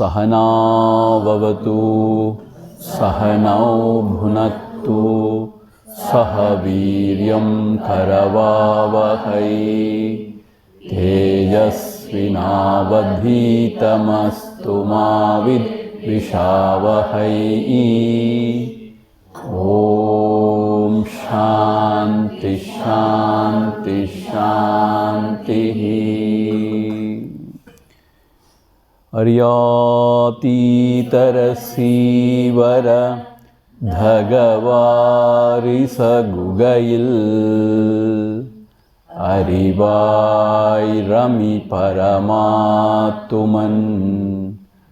Sahana Vavatu Sahanau Bhunattu Sahaviryam Karavavahai Tejasvinavadhitamastu Mavidvishavahai. Om Shanti Shanti Shanti. Aryatītarasīvara Dhagavarisa-gugayil Arivai Rami Paramatuman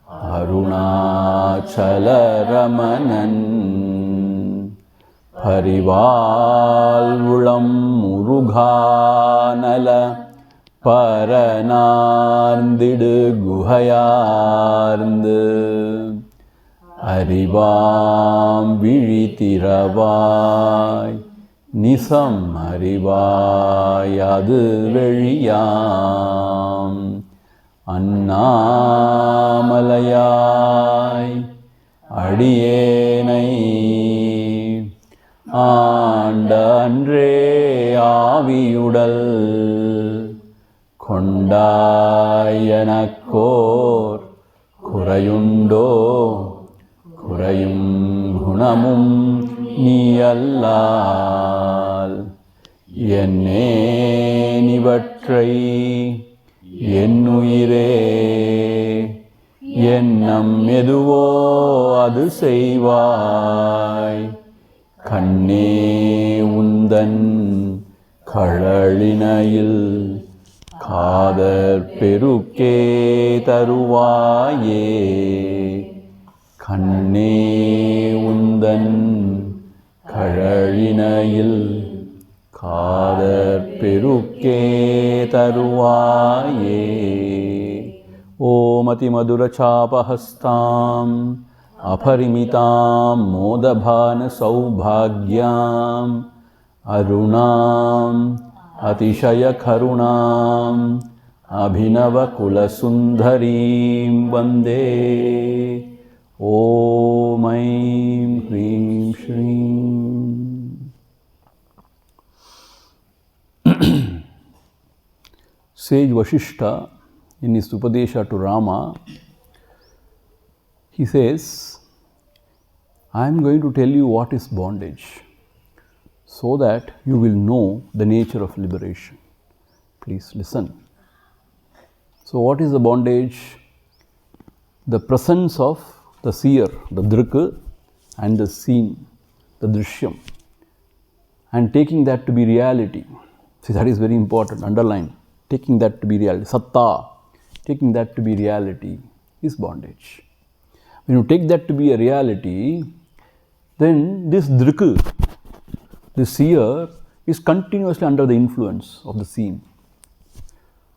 Arunachala Ramanan Parivalvulam Muruganala Paranarndidu Guhayarndu Arivam Vizhitiravai Nisam Arivayadu Veliyam Annamalayai Adiyenai Andandre Aviyudal Kondayanakor Kurayundo Kurayum Gunamum Niyallal Yenne Nivatrai Yennuyire Yennam Yeduvo Adu Seivai Kanne Undan Kalalinayil Kadar Peruke Taruvaye Kanne Undan Kalalinayil Kadar Peruke Taruvaye. Om Ati Madura Chapahastam Aparimitam Modabhana Saubhagyam Arunam Atishaya Karunam Abhinava Kulasundarim Vande. Om Aim Hrim Shrim. Sage Vasistha, in his Upadesha to Rama, he says, I am going to tell you what is bondage, so that you will know the nature of liberation. Please listen. So what is the bondage? The presence of the seer, the drik, and the seen, the drishyam, and taking that to be reality. See, that is very important, underline. Taking that to be reality, satta, taking that to be reality is bondage. When you take that to be a reality, then this drik, this seer, is continuously under the influence of the seen.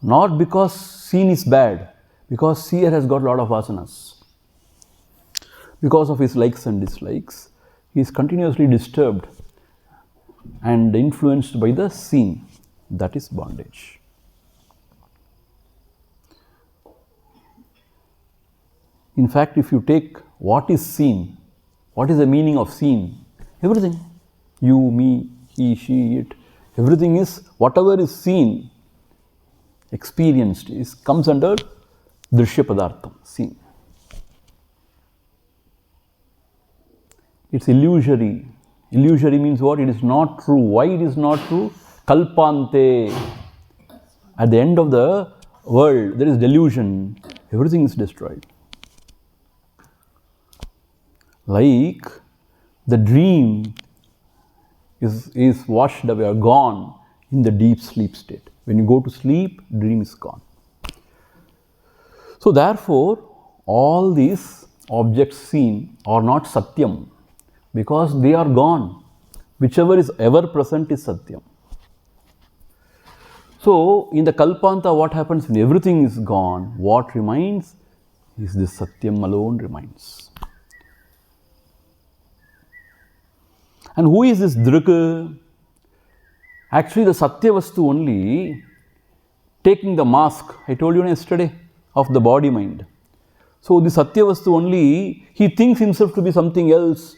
Not because seen is bad, because seer has got a lot of vasanas. Because of his likes and dislikes, he is continuously disturbed and influenced by the seen. That is bondage. In fact, if you take what is seen, what is the meaning of seen? Everything. You, me, he, she, it. Everything is, whatever is seen, experienced, comes under drishya padartham, seen. It's illusory. Illusory means what? It is not true. Why it is not true? Kalpante. At the end of the world, there is delusion. Everything is destroyed. Like the dream is washed away or gone in the deep sleep state. When you go to sleep, dream is gone. So therefore, all these objects seen are not satyam, because they are gone. Whichever is ever present is satyam. So in the kalpanta, what happens when everything is gone? What remains is this satyam alone remains. And who is this drik? Actually, the Satyavastu only taking the mask, I told you yesterday, of the body mind. So the Satyavastu only, he thinks himself to be something else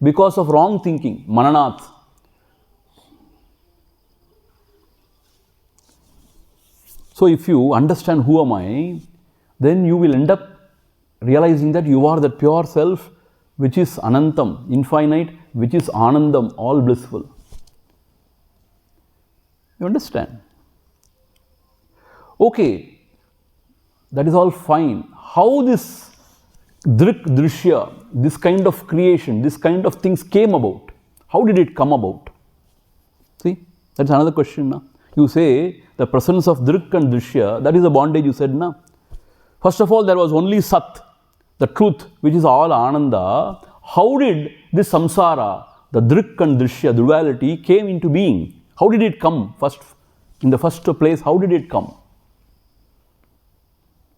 because of wrong thinking, mananat. So if you understand who am I, then you will end up realizing that you are that pure self which is anantam, infinite, which is anandam, all blissful. You understand? Okay, that is all fine. How this drik, drishya, this kind of creation, this kind of things came about? How did it come about? See, that's another question now. You say the presence of drik and drishya, that is the bondage you said now. First of all, there was only sat, the truth, which is all ananda. How did this samsara, the drik and drishya, duality, came into being? How did it come first? In the first place, how did it come?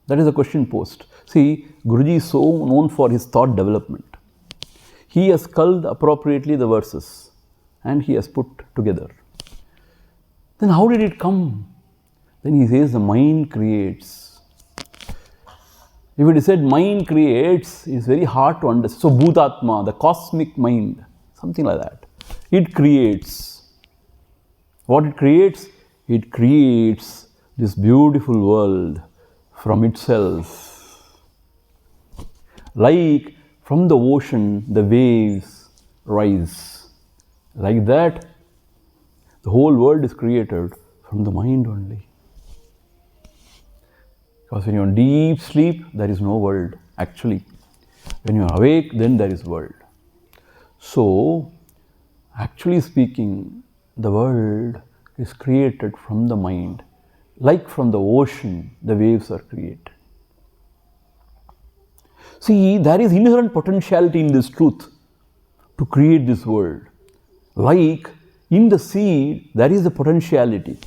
That is the question posed. See, Guruji is so known for his thought development. He has culled appropriately the verses and he has put together. Then how did it come? Then he says the mind creates. If it is said mind creates, it is very hard to understand. So Bhutatma, the cosmic mind, something like that. It creates. What it creates? It creates this beautiful world from itself. Like from the ocean, the waves rise. Like that, the whole world is created from the mind only. Because when you are in deep sleep, there is no world, actually. When you are awake, then there is world. So, actually speaking, the world is created from the mind. Like from the ocean, the waves are created. See, there is inherent potentiality in this truth to create this world. Like in the seed, there is a potentiality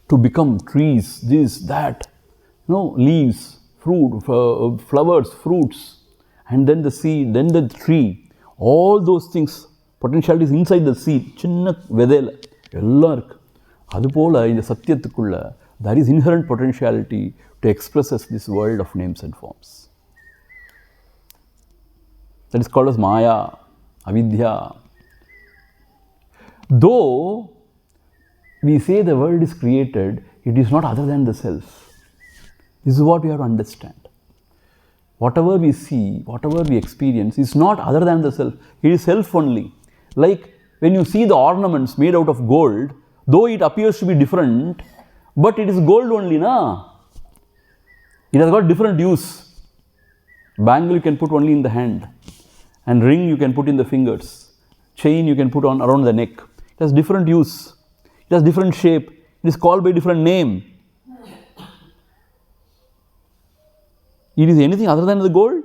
to become trees, this, that, leaves, fruit, flowers, fruits, and then the seed, then the tree. All those things, potentiality is inside the seed. Chinna vedela, ella irukku. அதுபோல இந்த சத்தியத்துக்குள்ள there is inherent potentiality to express as this world of names and forms. That is called as Maya, Avidya. Though we say the world is created, it is not other than the self. This is what we have to understand. Whatever we see, whatever we experience is not other than the self. It is self only. Like when you see the ornaments made out of gold, though it appears to be different, but it is gold only, na? It has got different use. Bangle you can put only in the hand, and ring you can put in the fingers. Chain you can put on around the neck. It has different use. It has different shape. It is called by different name. It is anything other than the gold?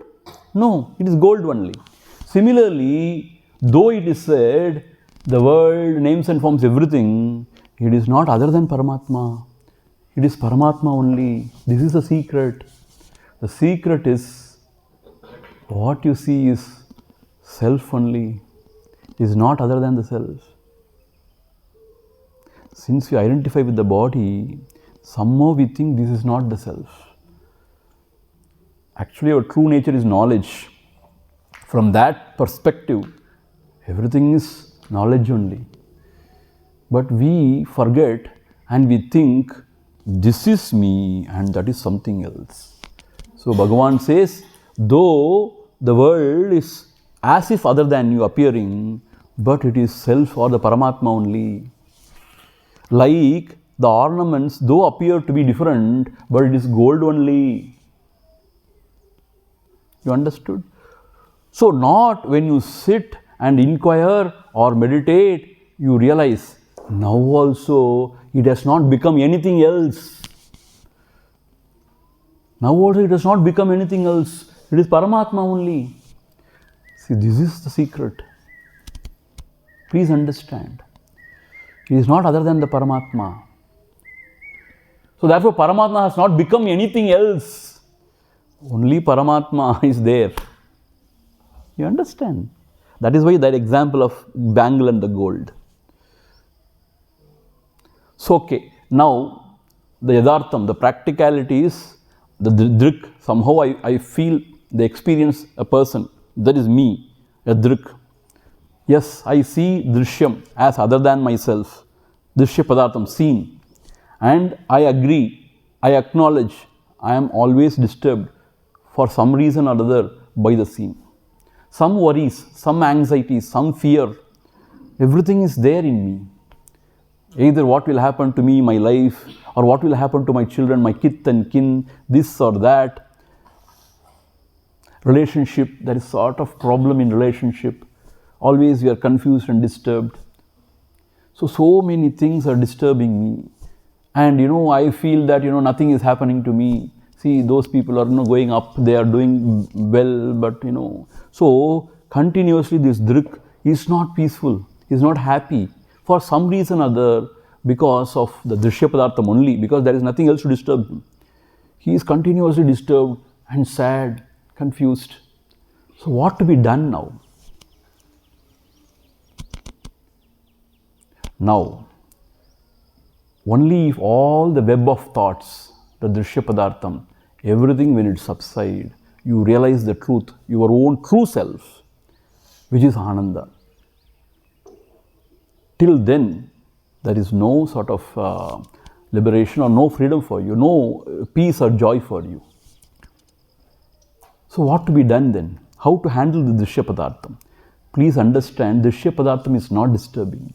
No, it is gold only. Similarly, though it is said the world, names and forms, everything, it is not other than Paramatma. It is Paramatma only. This is the secret. The secret is what you see is self only. It is not other than the self. Since we identify with the body, somehow we think this is not the self. Actually, our true nature is knowledge. From that perspective, everything is knowledge only. But we forget and we think this is me and that is something else. So Bhagavan says, though the world is as if other than you appearing, but it is self or the Paramatma only. Like the ornaments, though appear to be different, but it is gold only. You understood? So not when you sit and inquire or meditate, you realize now also it has not become anything else. Now also it has not become anything else. It is Paramatma only. See, this is the secret. Please understand. It is not other than the Paramatma. So therefore Paramatma has not become anything else. Only Paramatma is there. You understand? That is why that example of bangle and the gold. So okay, now the Yadhartham, the practicality is the drik, somehow I feel, the experience a person, that is me, a drik. Yes, I see drishyam as other than myself, drishya padartham, seen, and I agree, I acknowledge, I am always disturbed for some reason or other by the seen. Some worries, some anxieties, some fear, everything is there in me. Either what will happen to me, my life, or what will happen to my children, my kith and kin, this or that. Relationship, there is sort of problem in relationship. Always we are confused and disturbed. So many things are disturbing me. And I feel that nothing is happening to me. See, those people are going up, they are doing well, but So continuously this drik is not peaceful, is not happy. For some reason or other, because of the drishya padartham only, because there is nothing else to disturb him. He is continuously disturbed and sad, confused. So what to be done now? Now, only if all the web of thoughts, the drishya padartham, everything when it subsides, you realize the truth, your own true self, which is Ananda. Till then, there is no sort of liberation or no freedom for you, no peace or joy for you. So what to be done then? How to handle the drishya padartham? Please understand, drishya padartham is not disturbing you.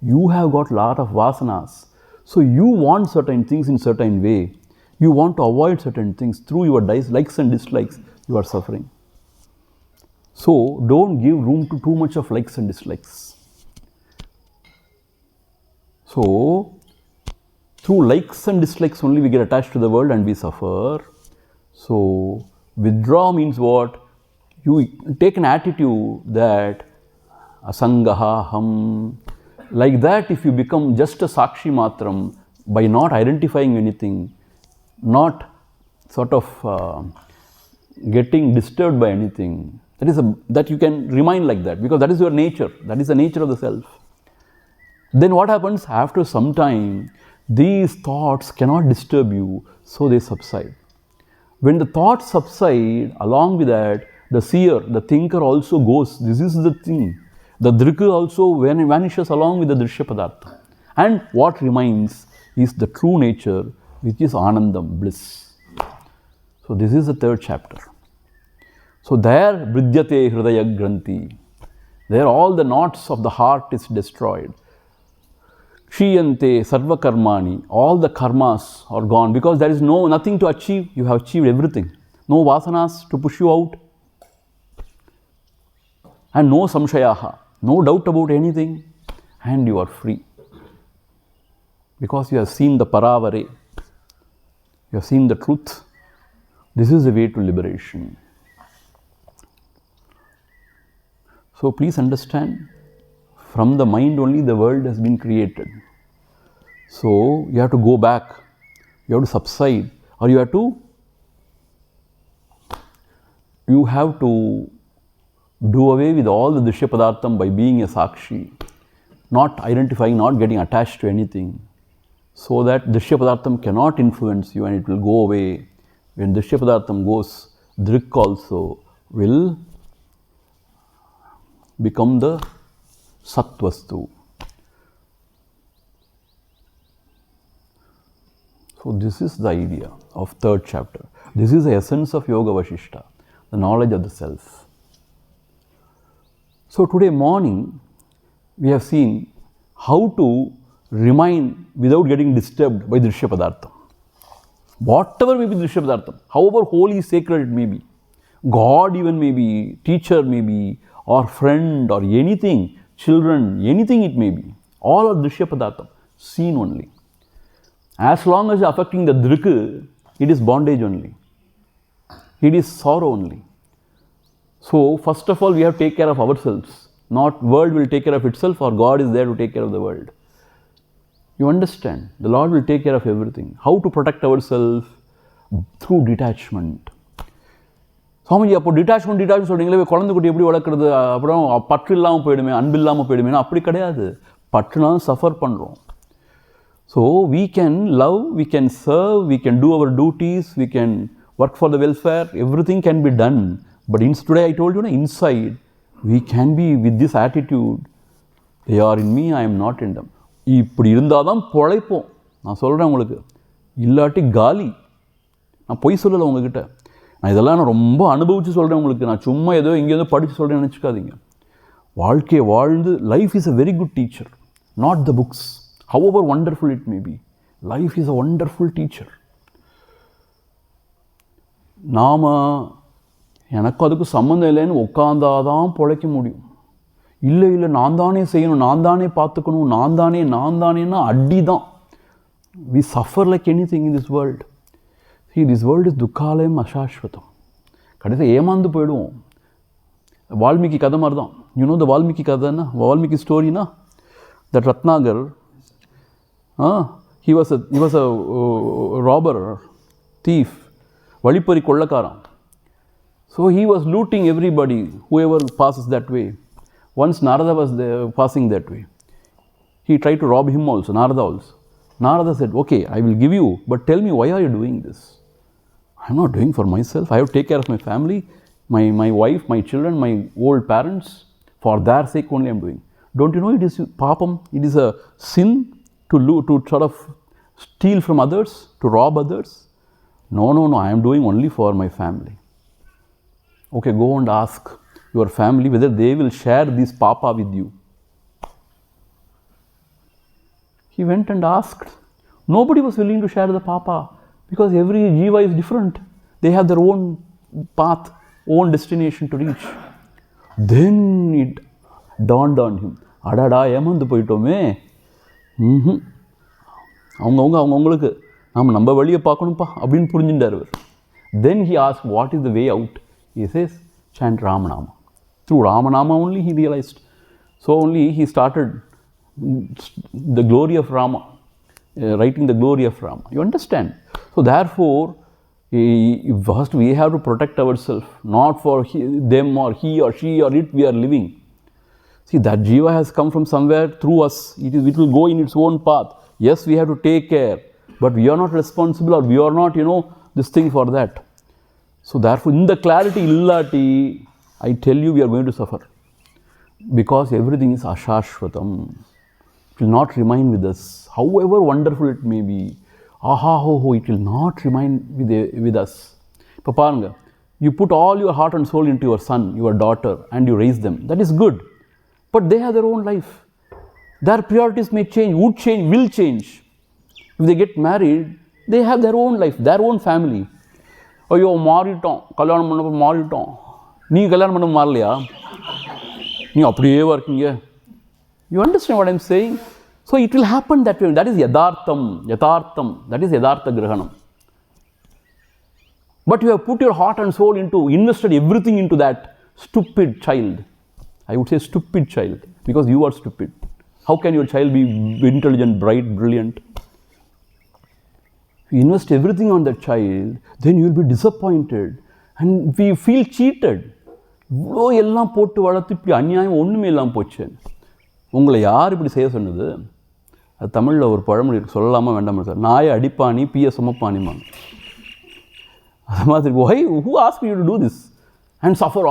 You have got lot of vasanas. So you want certain things in certain way. You want to avoid certain things. Through your likes and dislikes, you are suffering. So don't give room to too much of likes and dislikes. So through likes and dislikes only we get attached to the world and we suffer. So withdraw means what? You take an attitude that asangaha ham. Like that, if you become just a sakshi matram, by not identifying anything, not sort of getting disturbed by anything, that you can remain like that, because that is your nature, that is the nature of the self. Then what happens? After some time, these thoughts cannot disturb you, so they subside. When the thoughts subside, along with that, the seer, the thinker also goes. This is the thing. The drika also vanishes along with the drishya padartha. And what remains is the true nature, which is anandam, bliss. So this is the third chapter. So there, vridyate hridaya granthi. There all the knots of the heart is destroyed. Kshiyante sarva karmani. All the karmas are gone, because there is nothing to achieve. You have achieved everything. No vasanas to push you out. And no samshayaha. No doubt about anything, and you are free. Because you have seen the paravare, you have seen the truth. This is the way to liberation. So please understand, from the mind only the world has been created. So you have to go back, you have to subside, or you have to do away with all the drishya padartham by being a sakshi, not identifying, not getting attached to anything, so that drishya padartham cannot influence you and it will go away. When drishya padartham goes, drik also will become the satvastu. So this is the idea of third chapter. This is the essence of Yoga Vasistha, the knowledge of the self. So today morning, we have seen how to remain without getting disturbed by drishya padartham. Whatever may be drishya padartham, however holy, sacred it may be, God even may be, teacher may be, or friend or anything, children, anything it may be, all are drishya padartham, seen only. As long as affecting the drika, it is bondage only. It is sorrow only. So first of all, we have to take care of ourselves. Not world will take care of itself, or God is there to take care of the world. You understand? The Lord will take care of everything. How to protect ourselves? Through detachment. Swamiji, அப்போ detachment சொல்றீங்களே, குழந்தை குட்டி எப்படி வளர்க்குறது, அப்புறம் பற்று இல்லாமல் போயிடுமே, அன்பு இல்லாமல் போயிடுமே? அப்படி கிடையாது. பற்றுனாலும் சஃபர் பண்ணுறோம். So we can love, we can serve, we can do our duties, we can work for the welfare, everything can be done. But today I told you, inside, we can be with this attitude, they are in me, I am not in them. இப்படி இருந்தால் தான் பொழைப்போம். நான் சொல்கிறேன் உங்களுக்கு, இல்லாட்டி காலி. நான் பொய் சொல்லலை உங்ககிட்ட, நான் இதெல்லாம் நான் ரொம்ப அனுபவித்து சொல்கிறேன் உங்களுக்கு. நான் சும்மா ஏதோ இங்கேருந்து படித்து சொல்கிறேன்னு நினச்சிக்காதீங்க. வாழ்க்கையை வாழ்ந்து, life is a very good teacher, not the books. However wonderful it may be, life is a wonderful teacher. நாம் எனக்கு அதுக்கு சம்மந்தம் இல்லைன்னு உட்காந்தாதான் பொழைக்க முடியும். இல்லை இல்லை நான் தானே செய்யணும், நான் தானே பார்த்துக்கணும், நான் தானேன்னா அடி தான். We suffer like anything in this world. See, this world is துக்காலயம் அசாஸ்வதம். கடைசியாக ஏமாந்து போயிடுவோம். வால்மீகி கதை மாதிரி தான். யூ நோ த வால்மீகி கதைன்னா, வால்மீகி ஸ்டோரினா, that Ratnakar, he was a robber, thief, வழிப்பறி கொள்ளக்காரன். So he was looting everybody, whoever passes that way. Once Narada was there, passing that way. He tried to rob him also, Narada also. Narada said, okay, I will give you, but tell me, why are you doing this? I am not doing for myself. I have to take care of my family, my wife, my children, my old parents. For their sake only I am doing. Don't you know it is papam? It is a sin to sort of steal from others, to rob others. No, I am doing only for my family. Okay, go and ask your family whether they will share this papa with you. He went and asked. Nobody was willing to share the papa, because every jiva is different. They have their own path, own destination to reach. Then it dawned on him. அடாடா ஏமாந்து போயிட்டோமே. அவங்களுக்கு நம்ம வழியை பார்க்கணும்ப்பா அப்படின்னு புரிஞ்சுட்டார் அவர். Then he asked, what is the way out? He says, chant Ramanama. Through Ramanama only he realized. So only he started the glory of Rama, writing the glory of Rama. You understand? So therefore, first we have to protect ourselves, not for them or he or she or it we are living. See, that jiva has come from somewhere through us. It will go in its own path. Yes, we have to take care, but we are not responsible, or we are not, this thing for that. So therefore, in the clarity illati, I tell you, we are going to suffer, because everything is ashashvatam. It will not remain with us, however wonderful it may be. It will not remain with us. இப்போ பாருங்க, you put all your heart and soul into your son, your daughter, and you raise them. That is good, but they have their own life. Their priorities may change, will change. If they get married, they have their own life, their own family. ஐயோ மாறிட்டோம், கல்யாணம் பண்ணப்போ மாறிட்டோம். நீ கல்யாணம் பண்ண மாறலையா? நீ அப்படியே இருக்கீங்க. You understand what I am saying? So it will happen that way. That is yathartham. That is yathartha grahanam. But you have put your heart and soul invested everything into that stupid child. I would say stupid child, because you are stupid. How can your child be intelligent, bright, brilliant? If you invest everything on that child, then you will be disappointed and we feel cheated. இவ்வளோ எல்லாம் போட்டு வளர்த்து இப்படி அநியாயம் ஒன்றுமே இல்லாமல் போச்சு. உங்களை யார் இப்படி செய்ய சொன்னது? அது தமிழில் ஒரு பழமொழி சொல்லலாமா வேண்டாமா சார்? நாயை அடிப்பானி பிய சுமப்பானிமான். அது மாதிரி who asked you to do this and suffer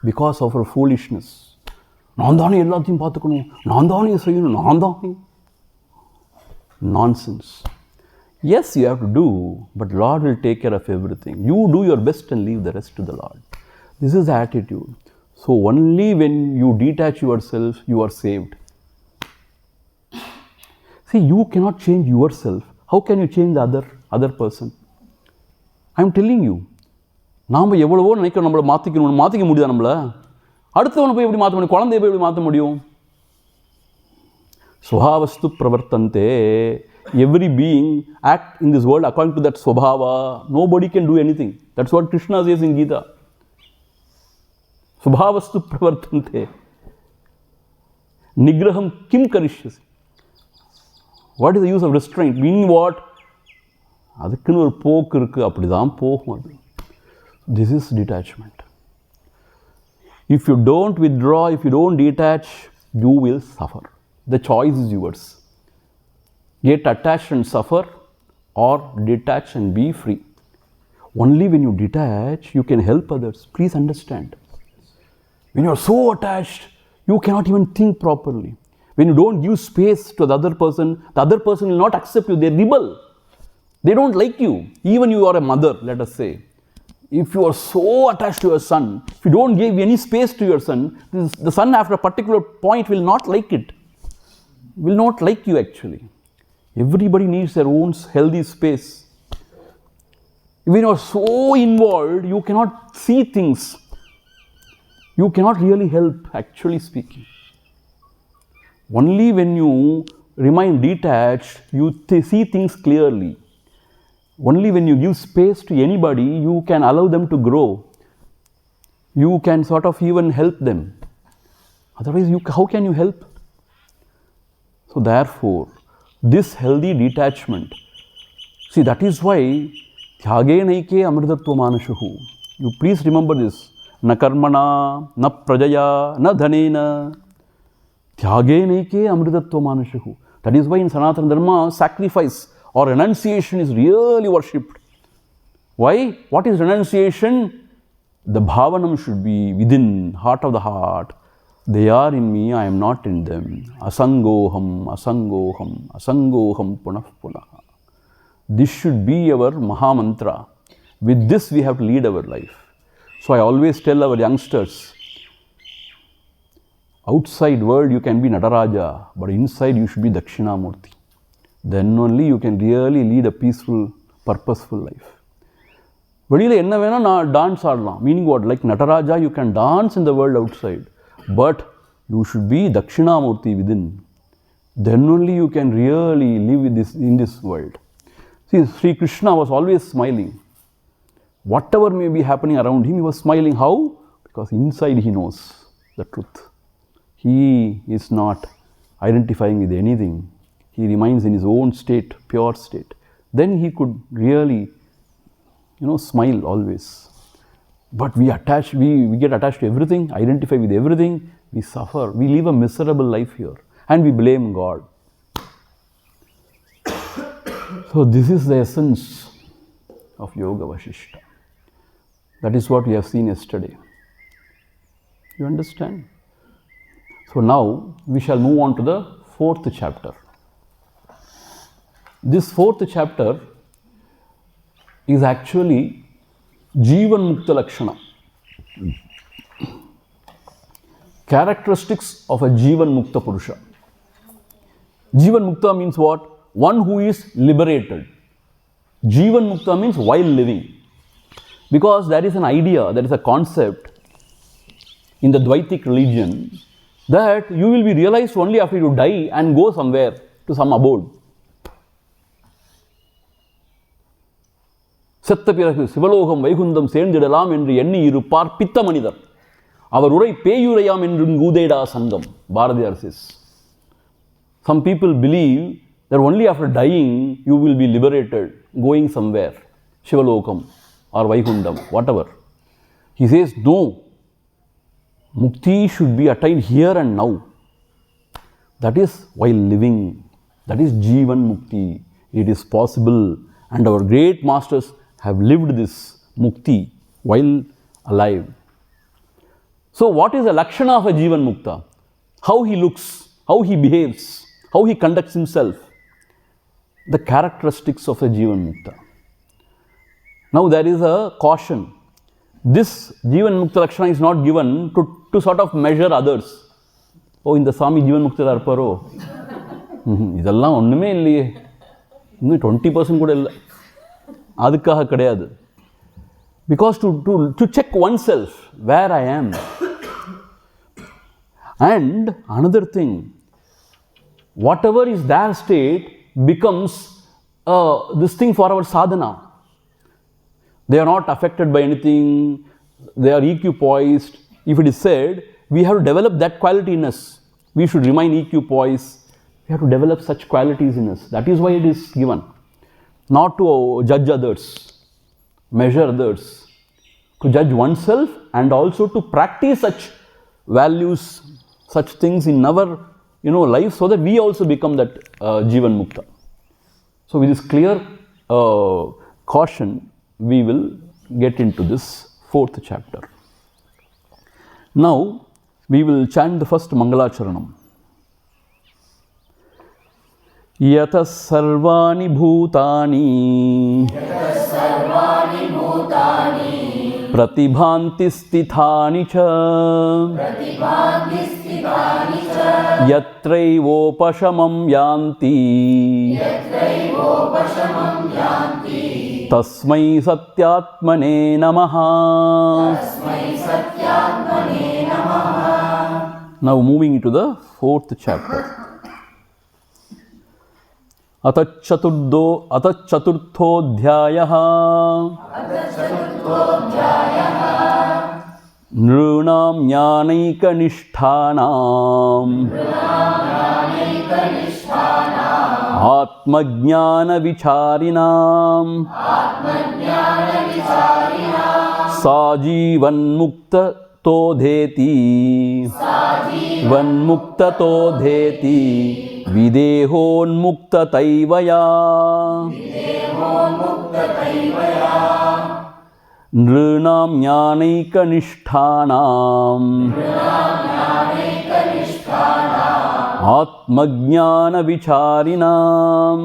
because of our foolishness? நான் தானே எல்லாத்தையும் பார்த்துக்கணும், நான் தானே செய்யணும், நான் தானே. Nonsense. Yes, you have to do, but Lord will take care of everything. You do your best and leave the rest to the Lord. This is the attitude. So only when you detach yourself, you are saved. See, you cannot change yourself. How can you change the other person? I am telling you. நாம் எவ்வளவோ நினைக்கிறோம் நம்மளை மாற்றிக்க முடியுதா? நம்மளை அடுத்தவனை போய் எப்படி மாற்ற முடியும்? குழந்தைய போய் எப்படி மாற்ற முடியும்? ஸ்வபாவஸ்து பிரவர்த்தந்தே. Every being act in this world according to that swabhava. Nobody can do anything. That's what Krishna says in Gita. Swabhavastu pravartante. Nigraham kim karishyasi. What is the use of restraint? Meaning what? அதுக்குன்னு ஒரு போக்கு இருக்குது, அப்படி தான் போகும் அது. This is detachment. If you don't withdraw, if you don't detach, you will suffer. The choice is yours. get attached and suffer, or detach and be free. Only when you detach, you can help others. Please understand. When you are so attached, you cannot even think properly. When you don't give space to the other person will not accept you. They rebel. They don't like you. Even you are a mother, let us say. If you are so attached to your son, if you don't give any space to your son, the son after a particular point will not like it. Will not like you actually. Everybody needs their own healthy space. When you are so involved, you cannot see things. You cannot really help, actually speaking. Only when you remain detached, you see things clearly. Only when you give space to anybody, you can allow them to grow. You can sort of even help them. Otherwise, how can you help? So therefore, this healthy detachment, see, that is why Tyage naike amritatva manashuhu. You please remember this. Na karmana, na prajaya, na dhanena. Tyage naike amritatva manashuhu. That is why in Sanatana Dharma, sacrifice or renunciation is really worshipped. Why? What is renunciation? The bhavanam should be within, heart of the heart. They are in me, I am not in them. Asangoham, asangoham, asangoham punah punah. This should be our Maha Mantra. With this we have to lead our life. So I always tell our youngsters, outside world you can be Nataraja, but inside you should be Dakshinamurti. Then only you can really lead a peaceful, purposeful life. வெளியில் என்ன வேணால் நான் dance ஆடலாம். Meaning what? Like Nataraja, you can dance in the world outside. But you should be Dakshinamurti within. Then only you can really live in this world. See, Sri Krishna was always smiling. Whatever may be happening around him, he was smiling. How? Because inside he knows the truth. He is not identifying with anything. He remains in his own state, pure state. Then he could really, smile always. But we get attached to everything, identify with everything, we suffer, we live a miserable life here, and we blame God. So this is the essence of Yoga Vasistha. That is what we have seen yesterday. You understand? So now we shall move on to the 4th chapter. This 4th chapter is actually Jivan Mukta Lakshana. Characteristics of a Jivan Mukta Purusha. Jivan Mukta means what? One who is liberated. Jivan Mukta means while living. Because there is an idea, there is a concept in the Dvaitic religion that you will be realized only after you die and go somewhere to some abode. செத்த பிறகு சிவலோகம் வைகுந்தம் சேர்ந்திடலாம் என்று எண்ணி இருப்பார் பித்த மனிதர். அவர் உரை பேயுரையாம் என்று கூதேடா சங்கம். Bharadiyar says. Some people believe that only after dying you will be liberated, going somewhere, Shivalokam or Vaikundam, whatever. He says, no. Mukti should be attained here and now. That is while living. That is Jivan Mukti. It is possible, and our great masters have lived this mukti while alive. So what is the lakshana of a Jivan Mukta? How he looks, how he behaves, how he conducts himself. The characteristics of a Jivan Mukta. Now there is a caution. This Jivan Mukta lakshana is not given to sort of measure others. Oh, இந்த சாமி ஜீவன் முக்தரா இருப்பாரோ, இதெல்லாம் ஒன்றுமே இல்லையே, இன்னும் 20% கூட இல்லை, அதுக்காக கிடையாது. Because to check oneself where I am. And another thing, whatever is their state becomes this thing for our sadhana. They are not affected by anything, they are EQ poised. If it is said, we have to develop that quality in us. We should remain EQ poised. We have to develop such qualities in us. That is why it is given. Not to judge others, measure others, to judge oneself, and also to practice such values, such things in our life, so that we also become that Jivan Mukta. So with this clear caution, we will get into this 4th chapter. Now, we will chant the first Mangalacharanam. Yata sarvani bhutani pratibhanti sthithani cha yatraivopashamam yanti tasmai satyatmane namaha. Now moving into the 4th chapter. Atacchaturthodhyayah Nrunam jnanaika nishthanam Atma jnana vicharinam Sajivan mukta todheti Videhon mukta taivaya Nrunam jnanaika nishthanam Atma jnana vicharinam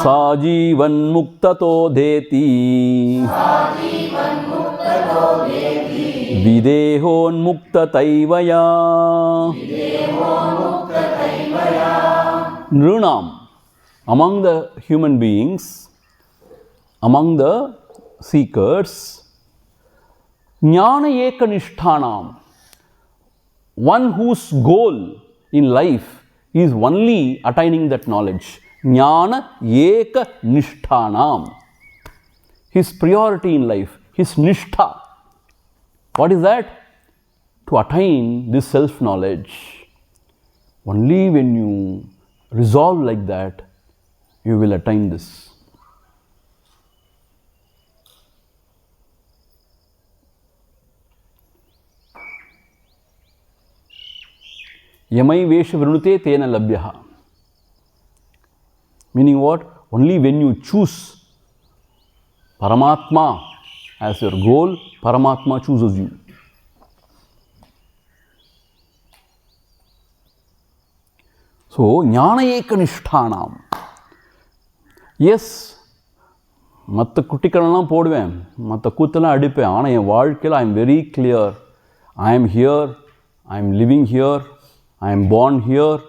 Sajivan mukta todheti Videhon mukta taivaya. Nrunam, among the human beings, among the seekers, jnana eka nishthanam, one whose goal in life is only attaining that knowledge. Jnana eka nishthanam, his priority in life, his nishtha. What is that? To attain this self-knowledge. Only when you resolve like that, you will attain this. Yamai vesha vrunute tena labhyaha. Meaning what? Only when you choose Paramatma as your goal, Paramatma chooses you. So, jnana eka nishthanam. Yes, matta kuttikalam podven, matta kuttala adipe, ana en vaalkila I am very clear. I am here, I am living here, I am born here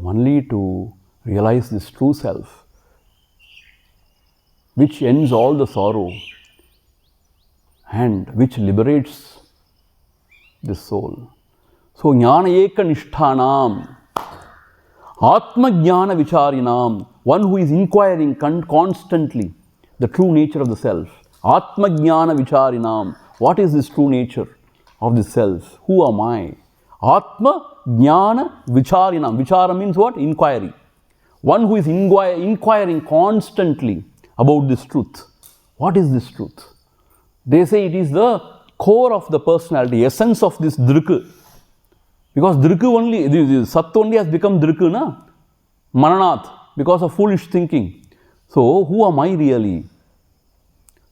only to realize this true self, which ends all the sorrow and which liberates the soul. So, jnana eka nishthanam, Atma jnana vicharinam, one who is inquiring constantly the true nature of the self. Atma jnana vicharinam, what is this true nature of the self? Who am I? Atma jnana vicharinam, vichara means what? Inquiry. One who is inquiring constantly about this truth. What is this truth? They say it is the core of the personality, essence of this drik. Because drik only, the sat only has become drik, na? Mananath, because of foolish thinking. So, who am I really?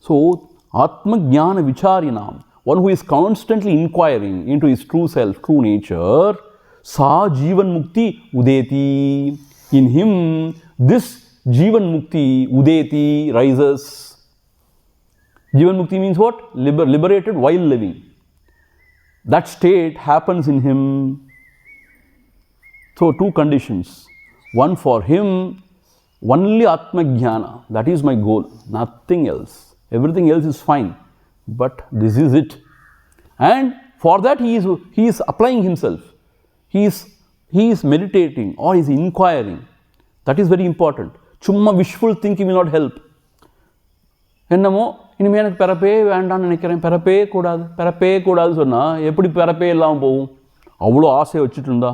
So, Atma jnana vicharinam, one who is constantly inquiring into his true self, true nature, sa jivan mukti udeti. In him, this jivan mukti udeti rises. Jivan mukti means what? Liberated while living. That state happens in him. So, two conditions. One for him, only Atma jnana, that is my goal, nothing else. Everything else is fine, but this is it. And for that he is applying himself. He is meditating or he is inquiring. That is very important. Chumma wishful thinking will not help. என்னமோ இனிமே எனக்கு பிறப்பே வேண்டாம்னு நினைக்கிறேன், பிறப்பே கூடாது சொன்னால் எப்படி பிறப்பே இல்லாமல் போகும்? அவ்வளோ ஆசையை வச்சுட்டு இருந்தா.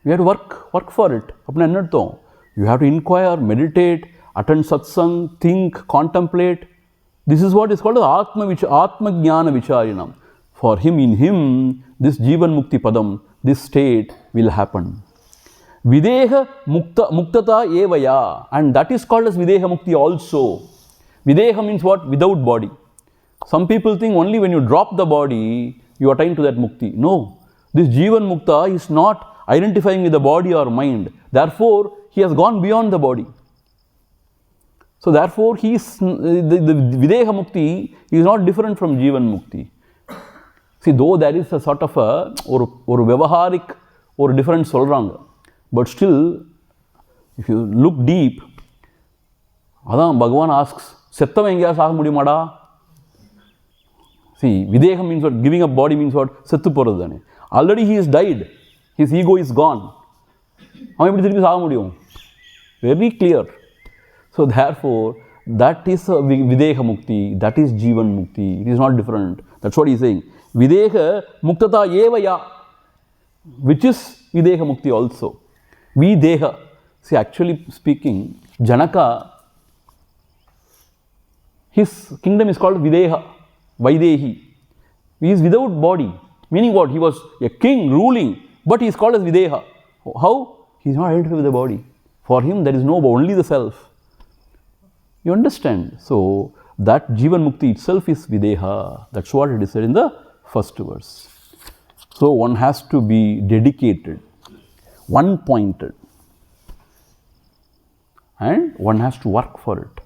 You have to work for it. அப்படின்னா என்ன அர்த்தம்? You have to inquire, meditate, attend satsang, think, contemplate. This is what is called Atma jnana vicharinam. For him, in him, this jivan mukti padam, this state will happen. Videha muktata evaya, and that is called as Videha Mukti also. Videha means what? Without body. Some people think only when you drop the body, you attain to that mukti. No, this Jivan Mukta is not identifying with the body or mind. Therefore, he has gone beyond the body. So therefore, the Videha Mukti is not different from Jivan Mukti. See, though there is a sort of a or Vyavaharik or different solranga, but still, if you look deep, Adhan Bhagavan asks, Settava enga saga mudiyumada? See, Videha means what? Giving up body means what? Settu poradane. Already he is died. His ego is gone. Very clear. So therefore, that is a Videha Mukti, that is Jivan Mukti. It is not different. That's what he is saying. Videha Muktata Evaya, which is Videha Mukti also. Videha. See, actually speaking, Janaka, his kingdom is called Videha, Vaidehi. He is without body. Meaning what? He was a king ruling, but he is called as Videha. How? He is not identified with the body. For him, there is no body, only the self. You understand? So, that Jivan Mukti itself is Videha. That's what it is said in the first verse. So, one has to be dedicated, one-pointed, and one has to work for it.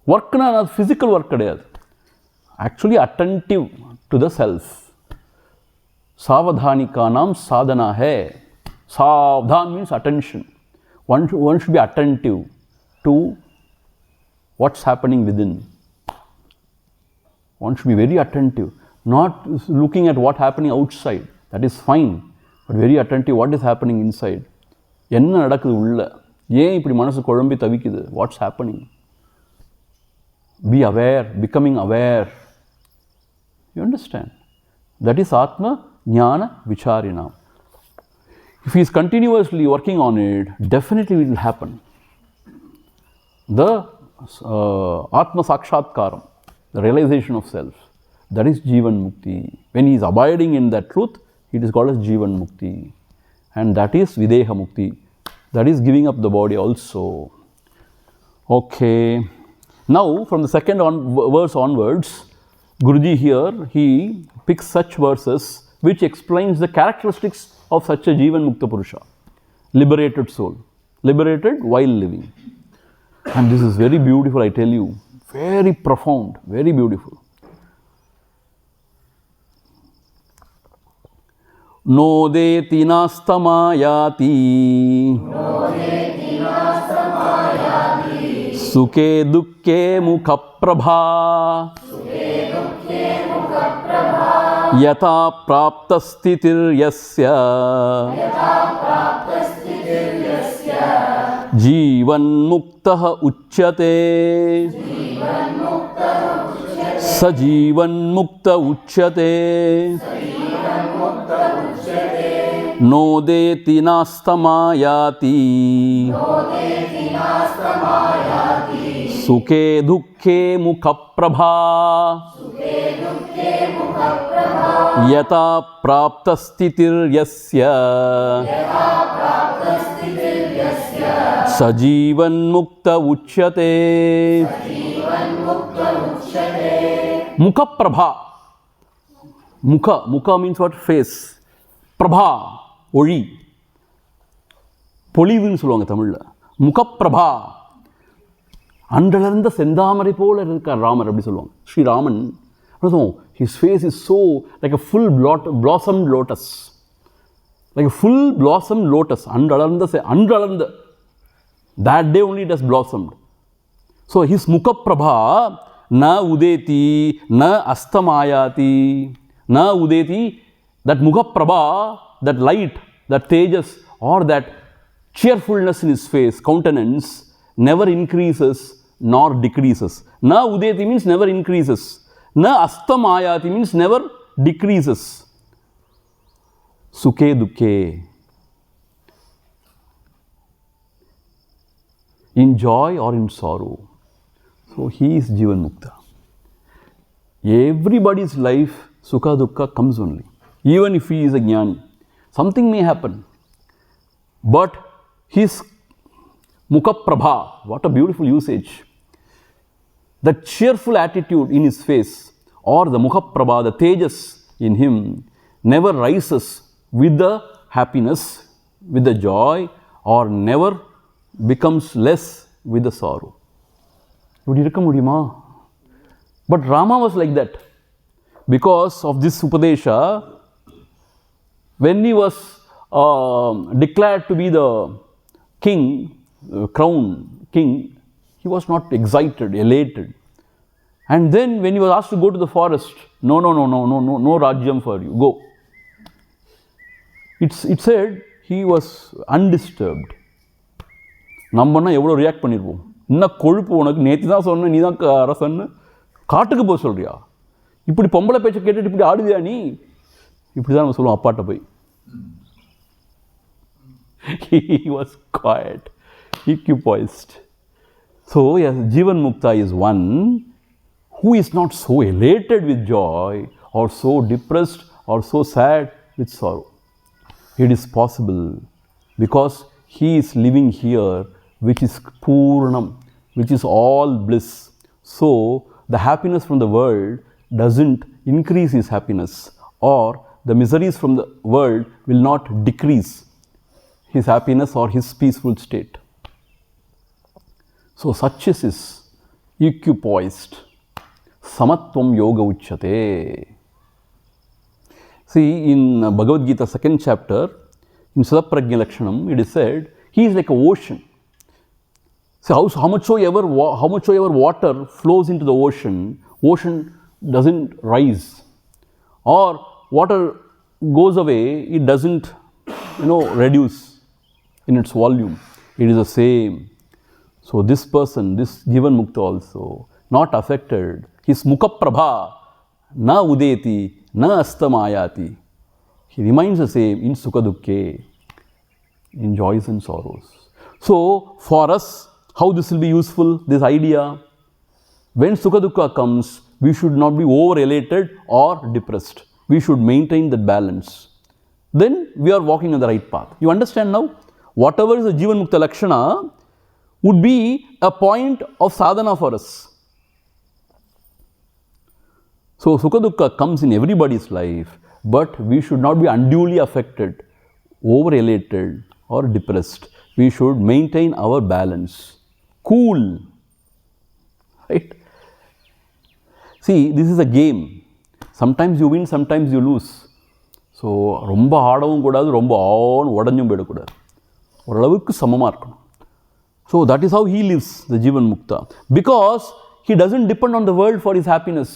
Work na physical work kadayadu. Actually attentive to the self. Savadhanikanam sadhana hai. Savdhan means attention. One should be attentive to what's happening within. One should be very attentive. Not looking at what's happening outside. That is fine. But very attentive what is happening inside. Enna nadakudhu ulla. Yen ipdi manasu kolumbi tavikudhu. What's happening? Be aware, becoming aware. You understand? That is Atma Jnana Vicharina. If he is continuously working on it, definitely it will happen. The Atma Sakshatkaram, the realization of self, that is Jivan Mukti. When he is abiding in that truth, it is called as Jivan Mukti. And that is Videha Mukti. That is giving up the body also. Okay. Now, from the second verse onwards, Guruji here, he picks such verses which explains the characteristics of such a Jivan Mukta Purusha, liberated soul, liberated while living. And this is very beautiful, I tell you, very profound, very beautiful. Nodeti nastamayati Sukhe dukkhe mukha prabha Yata prapta sthitir yasya Jivan mukta uchyate Sajivan mukta uchyate Nodeti nastamayati Sukhe dukkhe mukha prabha Yata prapta sthitir yasya Sajivan mukta uchyate Mukha prabha. Mukha means what? Face. Prabha, ஒளி. பொலிவுன்னு சொல்லுவாங்க தமிழ்ல. முகப்பிரபா. அன்றளர்ந்த செந்தாமரை போல இருக்கார் ராமர் அப்படி சொல்லுவாங்க. Sri Raman. His face is so like a full blossomed lotus. Like a full blossomed lotus. Andalaranda. That day only it has blossomed. So his Mukaprabha na udeti, na astamayati, na udeti, that Mukaprabha, that light, that tejas, or that cheerfulness in his face, countenance, never increases nor decreases. Na udeti means never increases. Na astamayati means never decreases. Sukhe dukkhe. In joy or in sorrow. So he is Jivan Mukta. Everybody's life, Sukha Dukkha comes only. Even if he is a Jnani. Something may happen. but his Mukha Prabha, what a beautiful usage. The cheerful attitude in his face, or the Mukha Prabha, the Tejas in him, never rises with the happiness, with the joy, or never becomes less with the sorrow. But Rama was like that. Because of this Upadesha, when he was declared to be the king, crown king, he was not excited, elated. And then when he was asked to go to the forest, no Rajyam for you, go. It said he was undisturbed. நம்மன்னா எவ்வளோ react பண்ணியிருப்போம். இன்னும் கொழுப்பு உனக்கு நேற்று தான் சொன்ன நீ தான் அரசன்னு காட்டுக்கு போக சொல்கிறியா, இப்படி பொம்பளை பேச்சை கேட்டுட்டு இப்படி ஆடுவியா நீ, இப்படி தான் நம்ம சொல்லுவோம் அப்பாட்ட போய். He was quiet, equipoised. So yes, Jivan Mukta is one who is not so elated with joy or so depressed or so sad with sorrow. It is possible because he is living here, which is Purnam, which is all bliss. So the happiness from the world doesn't increase his happiness, or the miseries from the world will not decrease his happiness or his peaceful state. So such is his equipoised. Samatvam yoga uchyate. See, in Bhagavad Gita, 2nd chapter, in Sadaprajna Lakshanam, it is said, he is like an ocean. So how much so ever water flows into the ocean doesn't rise. Or water goes away, it doesn't, reduce in its volume. It is the same. So this person, this Jivan Mukta also, not affected. His Mukha Prabha, na udeti, na astamayati. He remains the same in Sukha Dukkhe, in joys and sorrows. So for us, how this will be useful, this idea? When Sukha Dukkha comes, we should not be over elated or depressed. We should maintain that balance. Then we are walking on the right path. You understand now? Whatever is the Jivan Mukta Lakshana would be a point of sadhana for us. So Sukha Dukkha comes in everybody's life, but we should not be unduly affected, over elated or depressed. We should maintain our balance. Cool. Right? See, this is a game. Sometimes you win, sometimes you lose. So, ரொம்ப ஆடவும் கூடாது, ரொம்ப உடஞ்சும் போயிடக்கூடாது. ஓரளவுக்கு சமமாக இருக்கணும். So, that is how he lives, the Jivan Mukta. Because he doesn't depend on the world for his happiness,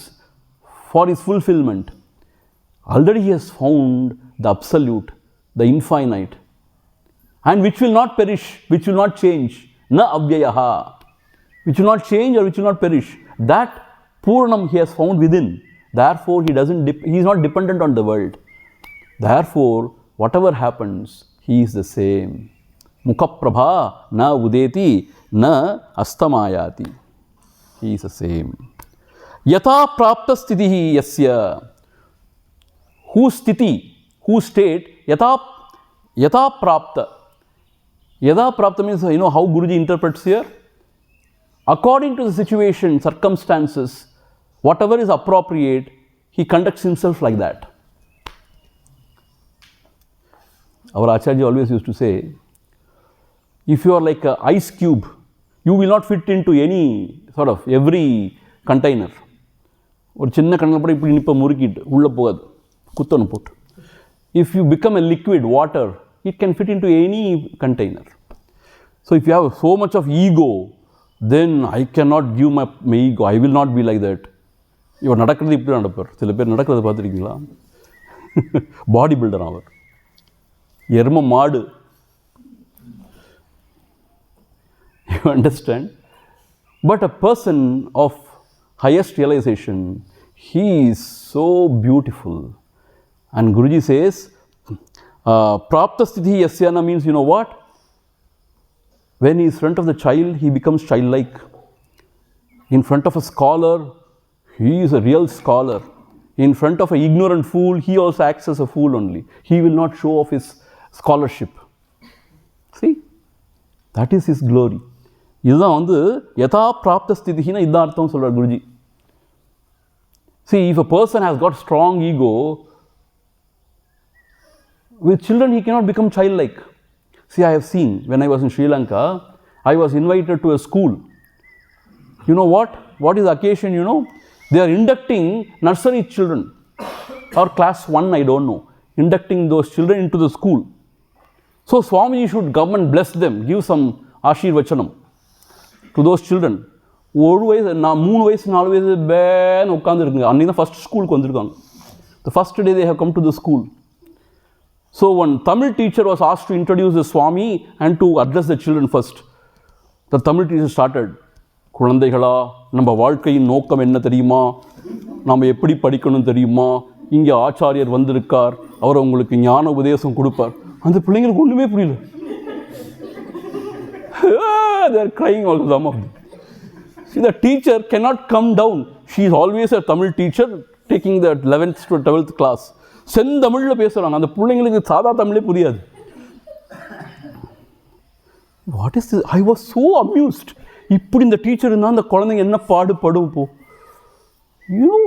for his fulfillment. Already he has found the absolute, the infinite, and which will not perish, which will not change. Na abhyayaha, which will not change or which will not perish. That Purnam he has found within. Therefore, he is not dependent on the world. Therefore, whatever happens, he is the same. Mukha Prabha na udeti na astamayati. He is the same. Yatha prapta stitihi yasya. Whose sthiti, whose state, yatha prapta. Yatha prapta means, how Guruji interprets here? According to the situation, circumstances, whatever is appropriate, he conducts himself like that. Our Acharya always used to say, if you are like an ice cube, you will not fit into any sort of every container. ஒரு சின்ன கண்ணில் போட இப்படி நிற்ப முறுக்கிட்டு உள்ளே போகாது, குத்தணும் போட்டு. If you become a liquid, water, it can fit into any container. So if you have so much of ego, then I cannot give my ego, I will not be like that. இவர் நடக்கிறது இப்படி நடப்பார். சில பேர் நடக்கிறத பார்த்துருக்கீங்களா? Body builder அவர், எரும மாடு. You understand? But a person of highest realization, he is so beautiful. And Guruji says, Prapta Sthiti Yasyana means, you know what? When he is in front of the child, he becomes childlike. In front of a scholar, he is a real scholar. In front of an ignorant fool, he also acts as a fool only. He will not show off his scholarship. That is his glory. இதுதான் வந்து யதா பிராப்த ஸ்திதினா இதுதான் அர்த்தம் சொல்கிறார் Guruji. See, if a person has got strong ego, with children he cannot become childlike. See, I have seen, when I was in Sri Lanka, I was invited to a school. You know what? What is the occasion, you know? They are inducting nursery children, or class 1, I don't know, inducting those children into the school. So Swamiji should come and bless them, give some Ashirvachanam to those children. ஒரு வயசு 3 வயசு 4 வயசு பேன்னு உட்காந்துருக்குங்க. அன்றைக்கி தான் first ஸ்கூலுக்கு வந்திருக்காங்க. The first day they have come to the school. So one Tamil teacher was asked to introduce the Swami and to address the children first. The Tamil teacher started, குழந்தைகளா, நம்ம வாழ்க்கையின் நோக்கம் என்ன தெரியுமா, நம்ம எப்படி படிக்கணும் தெரியுமா, இங்கே ஆச்சாரியர் வந்திருக்கார், அவர் உங்களுக்கு ஞான உபதேசம் கொடுப்பார். அந்த பிள்ளைங்களுக்கு ஒன்றுமே புரியல. They are crying all the time. See, the teacher cannot come down. She is always a Tamil teacher taking the 11th to 12th class. செந்தமிழில் பேசுகிறாங்க. அந்த பிள்ளைங்களுக்கு சாதா தமிழே புரியாது. What is this? I was so amused. இப்படி இந்த teacher இருந்தால் அந்த குழந்தைங்க என்ன பாடுபடும் இப்போ. You know,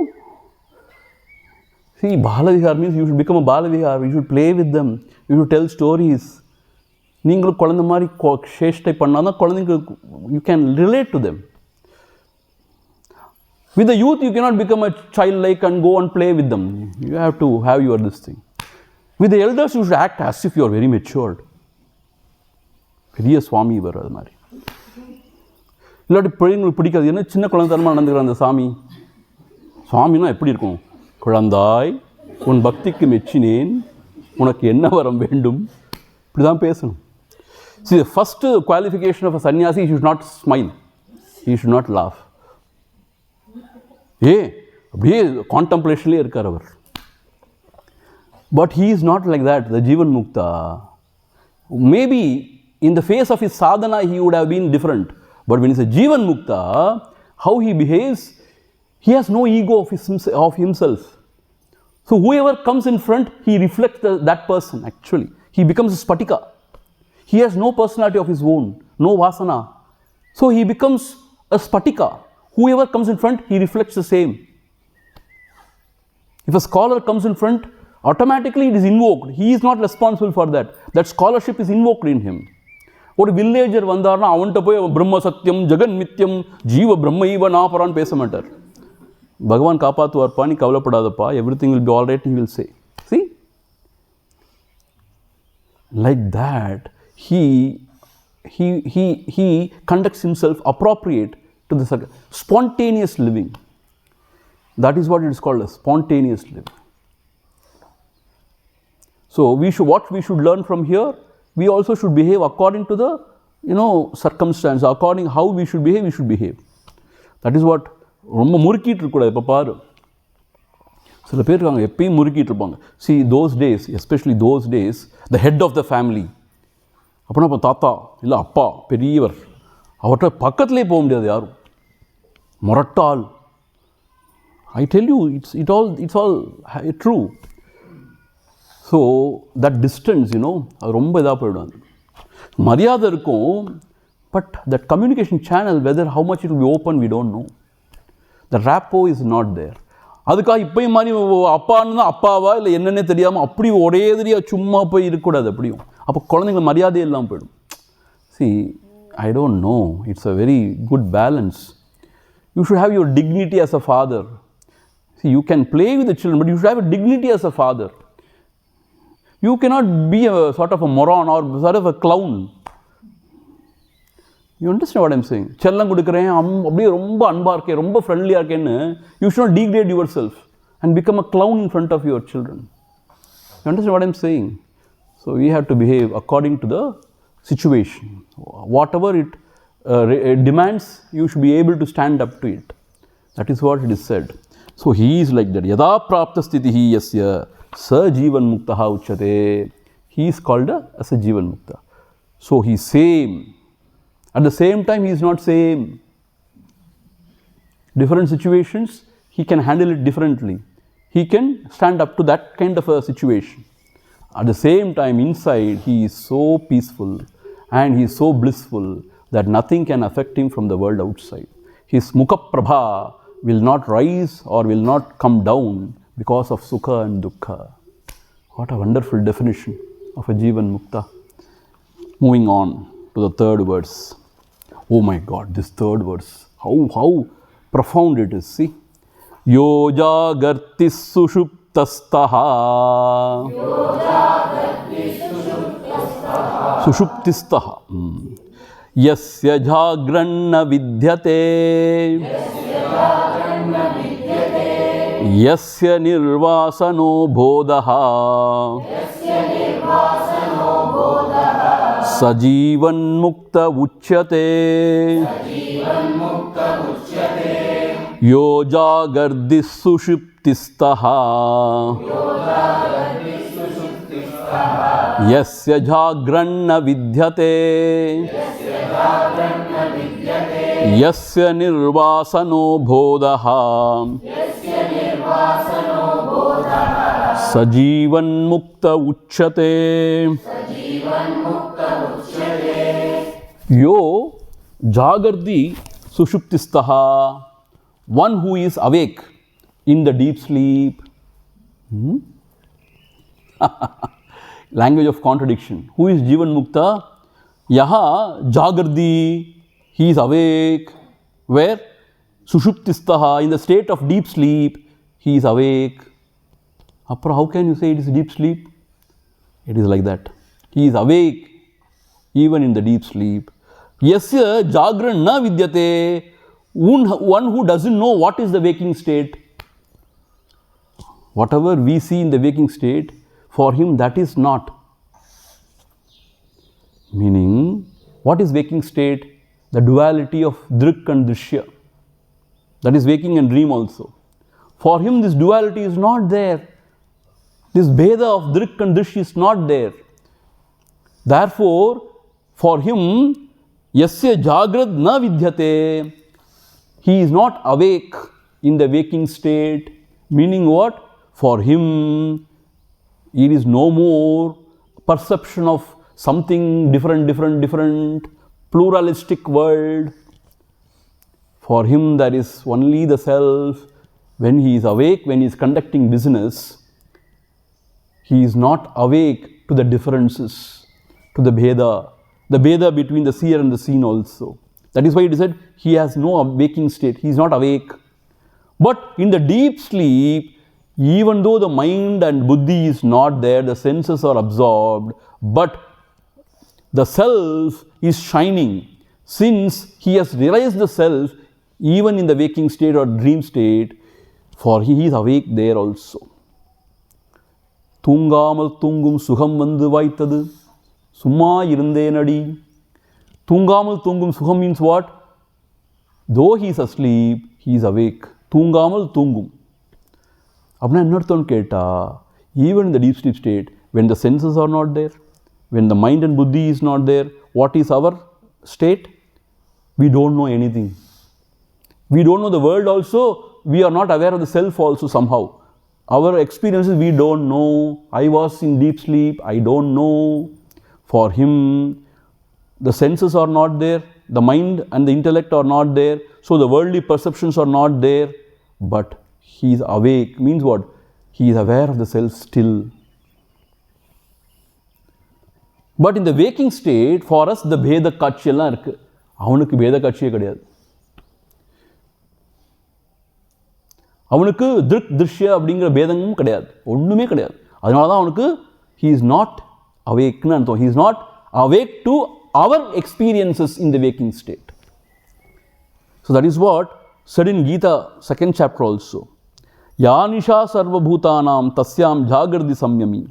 see, Balavihar means you should become a Balavihar. You should play with them. You should tell stories. நீங்களும் குழந்தை மாதிரி சேஷ்டை பண்ணால் தான் குழந்தைங்களுக்கு you can relate to them. With the youth, you cannot become a childlike and go and play with them. You have to have your this thing. With the elders, you should act as if you are very matured. பெரிய சுவாமி வர அது மாதிரி. இல்லாட்டி பிள்ளைங்களுக்கு பிடிக்காது. என்ன சின்ன குழந்தைத்தனமாக நடந்துக்கிற அந்த சாமி. சுவாமின்னா எப்படி இருக்கும்? குழந்தாய், உன் பக்திக்கு மெச்சினேன், உனக்கு என்ன வரம் வேண்டும், இப்படி தான் பேசணும். See, the first qualification of a sannyasi, he should not smile. He should not laugh. அப்படியே கான்டம்ப்ளேஷன்லேயே இருக்கார் அவர். But he is not like that. The jivan mukta, maybe in the phase of his sadhana he would have been different. But when is a jivan mukta, how he behaves, he has no ego of himself. So whoever comes in front, he reflects that person actually. He becomes a spatika. He has no personality of his own, no vasana. So he becomes a spatika. Whoever comes in front, he reflects the same. If a scholar comes in front, automatically it is invoked. He is not responsible for that. That scholarship is invoked in him. ஒரு villager வந்தார்னா அவன்கிட்ட போய் பிரம்ம சத்தியம் ஜெகன் மித்யம் ஜீவ பிரம்ம ஈவ நாபரான்னு பேச மாட்டார். பகவான் காப்பாற்றுவார்ப்பா, நீ கவலைப்படாதப்பா, everything will be all right, he will say. See? Like that, he conducts himself appropriate to the spontaneous living. That is what it is called, as spontaneous living. So what we should learn from here, we also should behave according to the circumstance. According how we should behave. That is what ரொம்ப முறுக்கிட்டு இருக்கக்கூடாது. இப்போ பாரு, சில பேர் இருக்காங்க எப்பயும் முறுக்கிட்டு இருப்பாங்க. See, those days, especially those days, the head of the family, அப்படின்னா இப்போ தாத்தா இல்லை அப்பா பெரியவர், அவர்கிட்ட பக்கத்துலேயே போக முடியாது யாரும், முரட்டால். I tell you, it's all true. So that distance, அது ரொம்ப இதாக போயிடும். மரியாதை இருக்கும், but that communication channel, whether how much it will be open, we don't know. The rapport is not there. அதுக்காக இப்போயும் மாதிரி அப்பான்னு தான் அப்பாவா இல்லை என்னென்னே தெரியாமல் அப்படி ஒரே எதிரியாக சும்மா போய் இருக்கக்கூடாது. அப்படியும் அப்போ குழந்தைங்க மரியாதையே இல்லாமல் போயிடும். See, I don't know. It's a very good balance. You should have your dignity as a father. See, you can play with the children, but you should have a dignity as a father. You cannot be a sort of a moron or sort of a clown. You understand what I'm saying? செல்லம் கொடுக்குறேன், அப்படியே ரொம்ப அன்பாக இருக்கேன், ரொம்ப ஃப்ரெண்ட்லியாக இருக்கேன்னு, you should not degrade yourself and become a clown in front of your children. You understand what I'm saying? So we have to behave according to the situation. Whatever it demands, you should be able to stand up to it. That is what it is said. So he is like that. Yada prapta sthitihi yasya sa jivan muktaha uchyate. He is called as a jivan mukta. So he is same. At the same time, he is not same. Different situations, he can handle it differently. He can stand up to that kind of a situation. At the same time, inside, he is so peaceful and he is so blissful that nothing can affect him from the world outside. His Mukha Prabha will not rise or will not come down because of Sukha and Dukkha. What a wonderful definition of a Jivan Mukta. Moving on to the third verse. Oh my God, this third verse, how profound it is. See, Yo jagartis sushuptastaha. Sushuptistaha. Yasya jagranna vidyate. Yasya nirvasano bodhaha. Sajivan mukta uchyate. Yo jagardis sushuptistaha. Yasya jagranna vidyate. Yasya nirvasano bodhaha. Sajivan mukta uchyate. Yo jagardi sushuptistaha. One who is awake in the deep sleep. Language of contradiction. Who is Jivan Mukta? Yaha jagardi. He is awake. Where? Sushuptistaha. In the state of deep sleep, he is awake. Apra, how can you say it is deep sleep? It is like that. He is awake even in the deep sleep. Yasya jagran na vidyate. One who doesn't know what is the waking state. Whatever we see in the waking state, for him that is not. Meaning, what is waking state? The duality of drik and drishya. That is waking and dream also. For him this duality is not there. This bheda of drik and drishya is not there. Therefore, for him, yasya jagrad na vidyate. He is not awake in the waking state. Meaning what? For him, it is no more perception of something different, pluralistic world. For him, there is only the self. When he is awake, when he is conducting business, he is not awake to the differences, to the bheda between the seer and the seen also. That is why it is said, he has no waking state, he is not awake. But in the deep sleep, even though the mind and buddhi is not there, the senses are absorbed, but the self is shining. Since he has realized the self, even in the waking state or dream state, for he is awake there also. Tungamal tungum suham vandu vaitadu, summa irundenadi. Tungamal tungum suham means what? Though he is asleep, he is awake. Tungamal tungum. Apna ennartham keta, even in the deep sleep state, when the senses are not there, when the mind and buddhi is not there, what is our state? We don't know anything. We don't know the world also, we are not aware of the self also somehow. Our experiences we don't know. I was in deep sleep, I don't know. For him, the senses are not there, the mind and the intellect are not there, so the worldly perceptions are not there, but he is awake. Means what? He is aware of the self still. But in the waking state, for us, the bheda kachiyallam irukku. Avanukku bheda kachiye kediyadu. அவனுக்கு திருக் திருஷ்ய அப்படிங்கிற பேதமும் கிடையாது, ஒன்றுமே கிடையாது. அதனால தான் அவனுக்கு he is not awake-னு அர்த்தம். He is not awake to our experiences in the waking state. So that is what said in Gita, 2nd chapter also. Yanisha sarva bhutanam tasyam jagrati samyami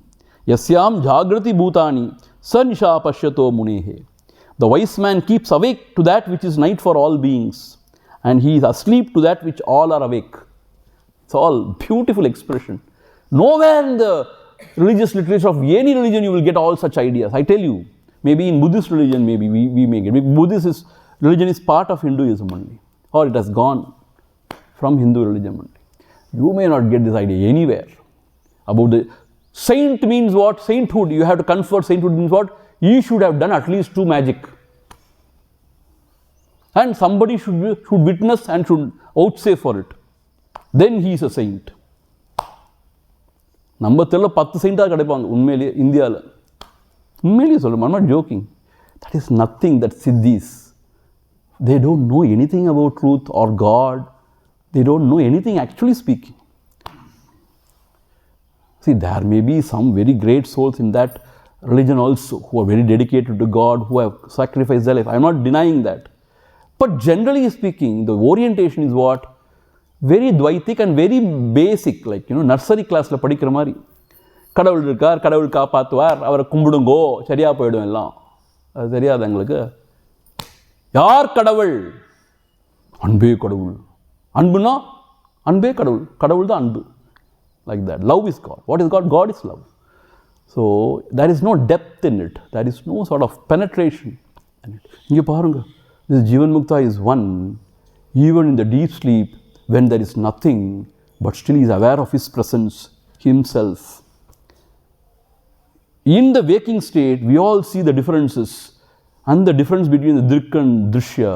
yasyam jagrati bhutani sanisha pashyato munehe. The wise man keeps awake to that which is night for all beings, and he is asleep to that which all are awake. It's all beautiful expression. Nowhere in the religious literature of any religion you will get all such ideas. I tell you, maybe in Buddhist religion, maybe we may get. Buddhist religion is part of Hinduism only, or it has gone from Hindu religion only. You may not get this idea anywhere. About the saint means what? Sainthood. You have to confer. Sainthood means what? he should have done at least 2 magic. And somebody should witness and should vouchsafe for it. Then he is a saint. நம்ம தெருல 10 செயிண்டா கிடைப்பாங்க உண்மையிலேயே இந்தியாவில். உண்மையிலேயே சொல்லுமா, I'm not joking. That is nothing that siddhis. They don't know anything about truth or God. They don't know anything actually speaking. See, there may be some very great souls in that religion also who are very dedicated to God, who have sacrificed their life. I am not denying that. But generally speaking, the orientation is what? Very Dvaitic and very basic, like, nursery class la படிக்கிற மாதிரி. கடவுள் இருக்கார், கடவுள் காப்பாற்றுவார், அவரை கும்பிடுங்கோ, சரியா போயிடும் எல்லாம். அது தெரியாது எங்களுக்கு. யார் கடவுள்? அன்பே கடவுள். அன்புனா அன்பே கடவுள். கடவுள் தான் அன்பு. Like that. Love is God. What is God? God is love. So, there is no depth in it. There is no sort of penetration in it. இங்கே பாருங்க, this Jivan Mukta is one, even in the deep sleep, when there is nothing, but still he is aware of his presence, himself. In the waking state, we all see the differences, and the difference between the Drik and Drishya,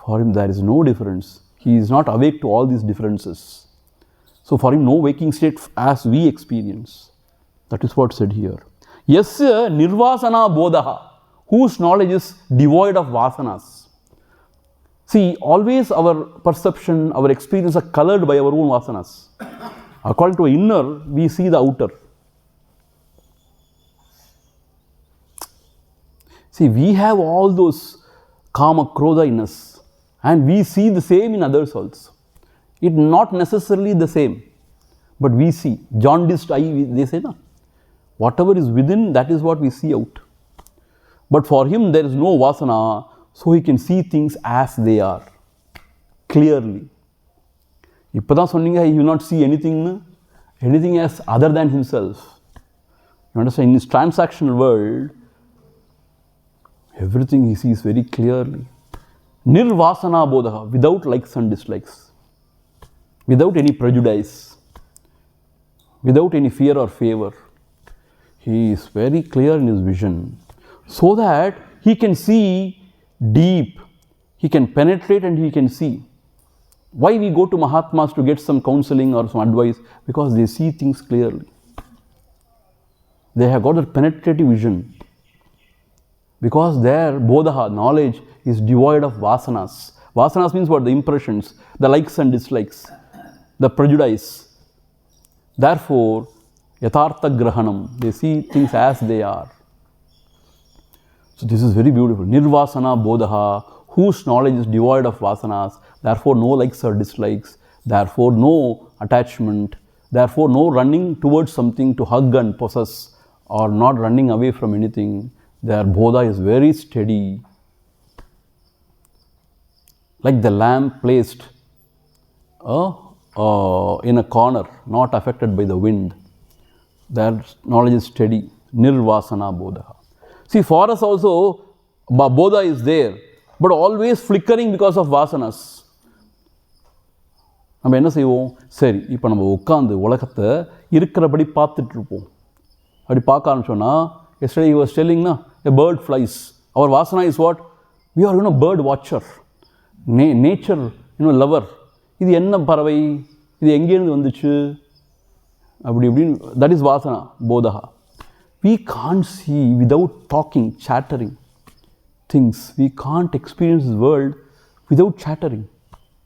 for him there is no difference. He is not awake to all these differences. So for him, no waking state as we experience. That is what said here. Yasya nirvasana bodhaha, whose knowledge is devoid of vasanas. See, always our perception, our experience are colored by our own vasanas. According to inner, we see the outer. See, we have all those kama, krodha in us, and we see the same in others also. It not necessarily the same, but we see. Jaundiced eye, they say, no. Whatever is within, that is what we see out. But for him, there is no vasana, so he can see things as they are, clearly. இப்பதான் சொன்னீங்க, he will not see anything as other than himself. You understand? In his transactional world, everything he sees very clearly. Nirvasana bodha, without likes and dislikes, without any prejudice, without any fear or favor. He is very clear in his vision, so that he can see deep, he can penetrate and he can see. Why we go to Mahatmas to get some counseling or some advice? Because they see things clearly. They have got a penetrative vision. Because their bodha, knowledge, is devoid of vasanas. Vasanas means what? The impressions, the likes and dislikes, the prejudice. Therefore, yathartha grahanam, they see things as they are. So this is very beautiful. Nirvasana bodha, whose knowledge is devoid of vasanas, therefore no likes or dislikes, therefore no attachment, therefore no running towards something to hug and possess, or not running away from anything. Their bodha is very steady, like the lamp placed in a corner, not affected by the wind. Their knowledge is steady. Nirvasana bodha. See, for us also, bodha is there, but always flickering because of vasanas. நம்ம என்ன செய்வோம்? சரி, இப்போ நம்ம உட்காந்து உலகத்தை இருக்கிறபடி பார்த்துட்டு இருப்போம். அப்படி பார்க்க ஆரம்பிச்சோன்னா, yesterday he was telling, a bird flies. Our vasana is what? We are, bird watcher, nature, lover. இது என்ன பறவை? இது எங்கேருந்து வந்துச்சு? அப்படி இப்படின்னு. That is vasana, bodha. We can't see without talking, chattering things. We can't experience the world without chattering,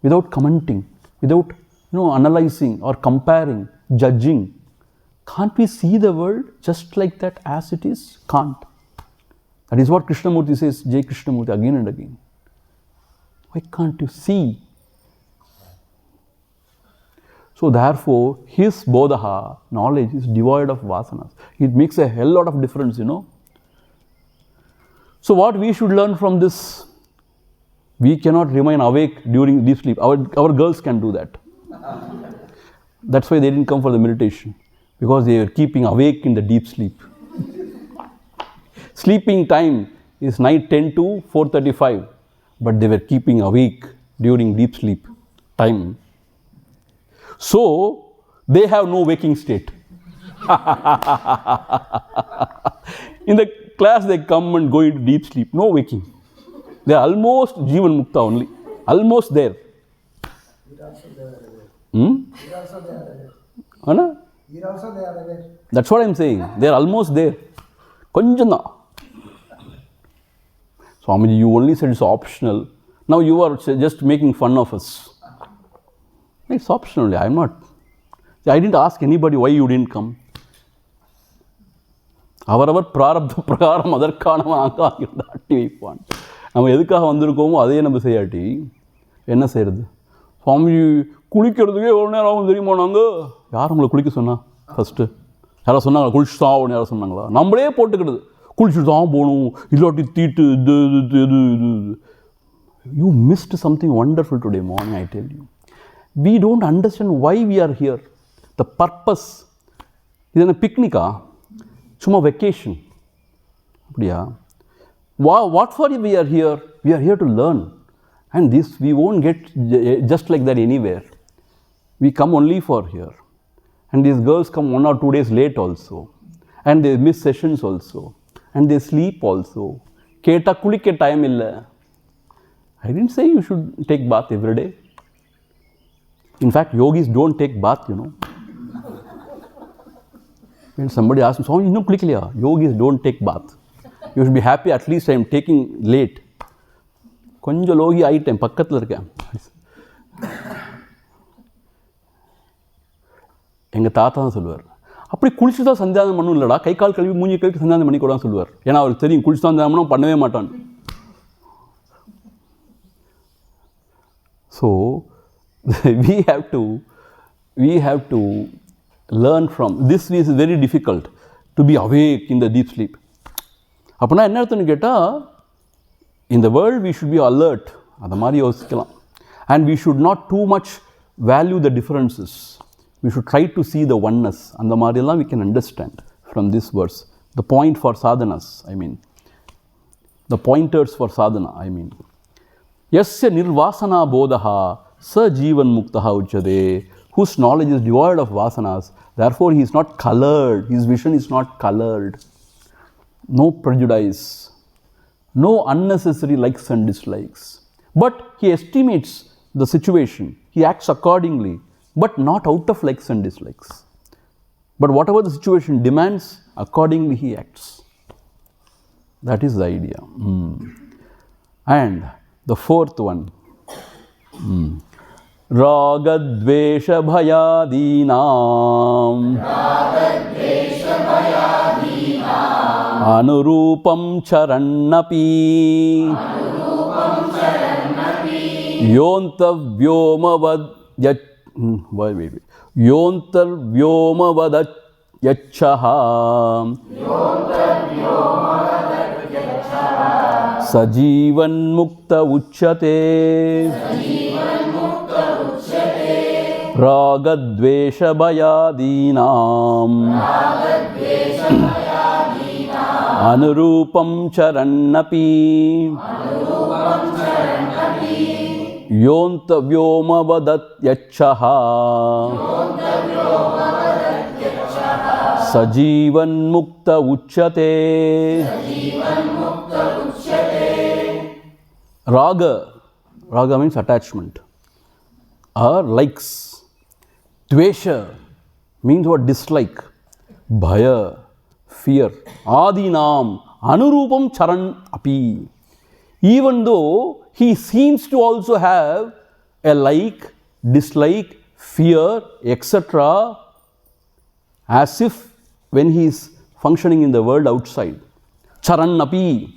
without commenting, without analyzing or comparing, judging. Can't we see the world just like that as it is? Can't. That is what Krishnamurti says, Jai Krishnamurti, again and again. Why can't you see? So therefore, his bodha, knowledge, is devoid of vasanas. It makes a hell lot of difference, So what we should learn from this? We cannot remain awake during deep sleep. Our girls can do that. That's why they didn't come for the meditation, because they were keeping awake in the deep sleep. Sleeping time is night 10 to 4:35, but they were keeping awake during deep sleep time. So, they have no waking state. In the class they come and go into deep sleep, no waking. They are almost Jivan Mukta only, almost there. That's what I am saying. They are almost there. Konjana. Swamiji, you only said it's optional. Now you are just making fun of us. It's optional. I am not. I didn't ask anybody why you didn't come. அவரவர் பிராரப்த பிரகாரம் அதற்கானவன் ஆட்டி வைப்பான். நம்ம எதுக்காக வந்திருக்கோமோ அதையே நம்ம செய்யாட்டி என்ன செய்யறது? சுவாமிஜி குளிக்கிறதுக்கே எவ்வளோ நேரம் ஆகும் தெரியுமா? நாங்கள் யார் நம்மளை குளிக்க சொன்னா? ஃபஸ்ட்டு யாராவது சொன்னாங்களா? குளிச்சுட்டு தான் ஆகணும் யாராவது சொன்னாங்களா? நம்மளே போட்டுக்கிடுது, குளிச்சுட்டு தான் போகணும், இல்லாட்டி தீட்டு இது இது இது இது. You missed something wonderful today morning, I tell you. We don't understand why we are here. The purpose. இது என்ன பிக்னிக்கா? சும்மா வெக்கேஷன் அப்படியா? What for we are here? We are here to learn. And this we won't get just like that anywhere. We come only for here. And these girls come 1 or 2 days late also. And they miss sessions also. And they sleep also. Keta kulike time illa. I didn't say you should take bath every day. In fact, yogis don't take bath, you know. When somebody asks me, so you know, quickly, yogis don't take bath. You should be happy, at least I am taking late. Konja logi item, pakkathula irukka. எங்கள் தாத்தா தான் சொல்லுவார், அப்படி குளிச்சு தான் சந்தியானம் பண்ணும் இல்லைடா, கை கால் கழுவி மூஞ்சி கழுவி சந்தியானம் பண்ணி கூடாதுன்னு சொல்லுவார். ஏன்னா அவருக்கு தெரியும் குளிச்சு தான் சந்தியானம் பண்ணவே மாட்டான். So we have to learn from this. Is very difficult to be awake in the deep sleep. அப்படின்னா என்ன அர்த்தம்னு கேட்டால், in the world we should be alert, அந்த மாதிரி யோசிக்கலாம். And we should not too much value the differences. We should try to see the oneness. அந்த மாதிரியெல்லாம் we can understand from this verse. The point for sadhanas, I mean. The pointers for sadhana, I mean. Yasya nirvasana bodhaha sa jivan muktaha uchyate. Whose knowledge is devoid of vasanas, therefore he is not colored. His vision is not colored. No prejudice. No unnecessary likes and dislikes. But he estimates the situation. He acts accordingly, but not out of likes and dislikes. But whatever the situation demands, accordingly he acts. That is the idea. And the fourth one. Ragadvesha bhayadinam anurupam charannapi yontavyomavad yontavyomavad yachaha sajivan mukta uchyate. Ragadvesha bhayadinam anurupam charannapi yontavyomavad yachaha sajivan mukta uchyate. Raga means attachment or likes. Dvesha means what? Dislike. Bhaya, fear. Adinam anurupam charan api. Even though he seems to also have a like, dislike, fear, etc., as if when he is functioning in the world outside. Charan api.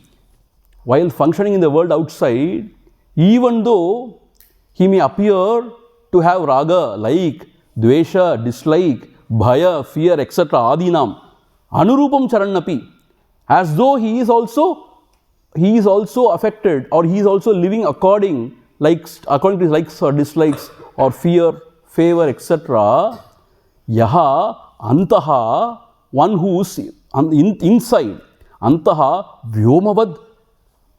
While functioning in the world outside, even though he may appear to have raga, like, dvesha, dislike, bhaya, fear, etc., adinam, anurupam charannapi, as though he is also affected, or he is also living according to his likes or dislikes, or fear, favor, etc. Yaha antaha, one who is inside, antaha vyomavad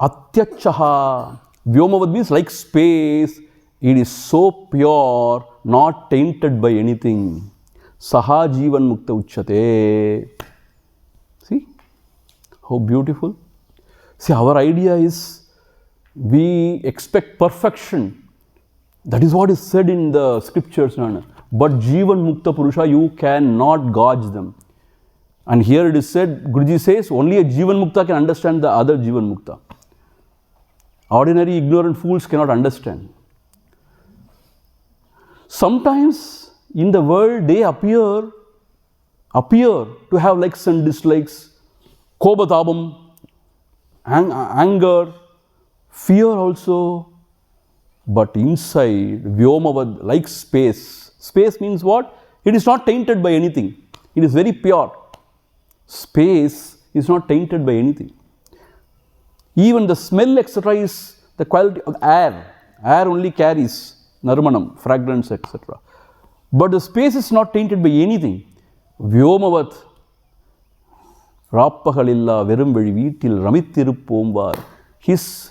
atyachaha. Vyomavad means like space. It is so pure, not tainted by anything. Saha jivan mukta uchyate. See How beautiful. See, our idea is we expect perfection. That is what is said in the scriptures. But Jivan Mukta Purusha, you cannot gauge them. And here it is said, Guruji says, only a Jivan Mukta can understand the other Jivan Mukta. Ordinary ignorant fools cannot understand. Sometimes in the world they appear to have likes and dislikes, kobatabam, anger, fear also. But inside, Vyomavad, like space. Space means what? It is not tainted by anything. It is very pure. Space is not tainted by anything. Even the smell, etc. is the quality of air. Air only carries narmanam, fragrance, etc. But the space is not tainted by anything. Vyomavat, Rappahalilla, Verumbeli Veetil, Ramittiruppomvar. His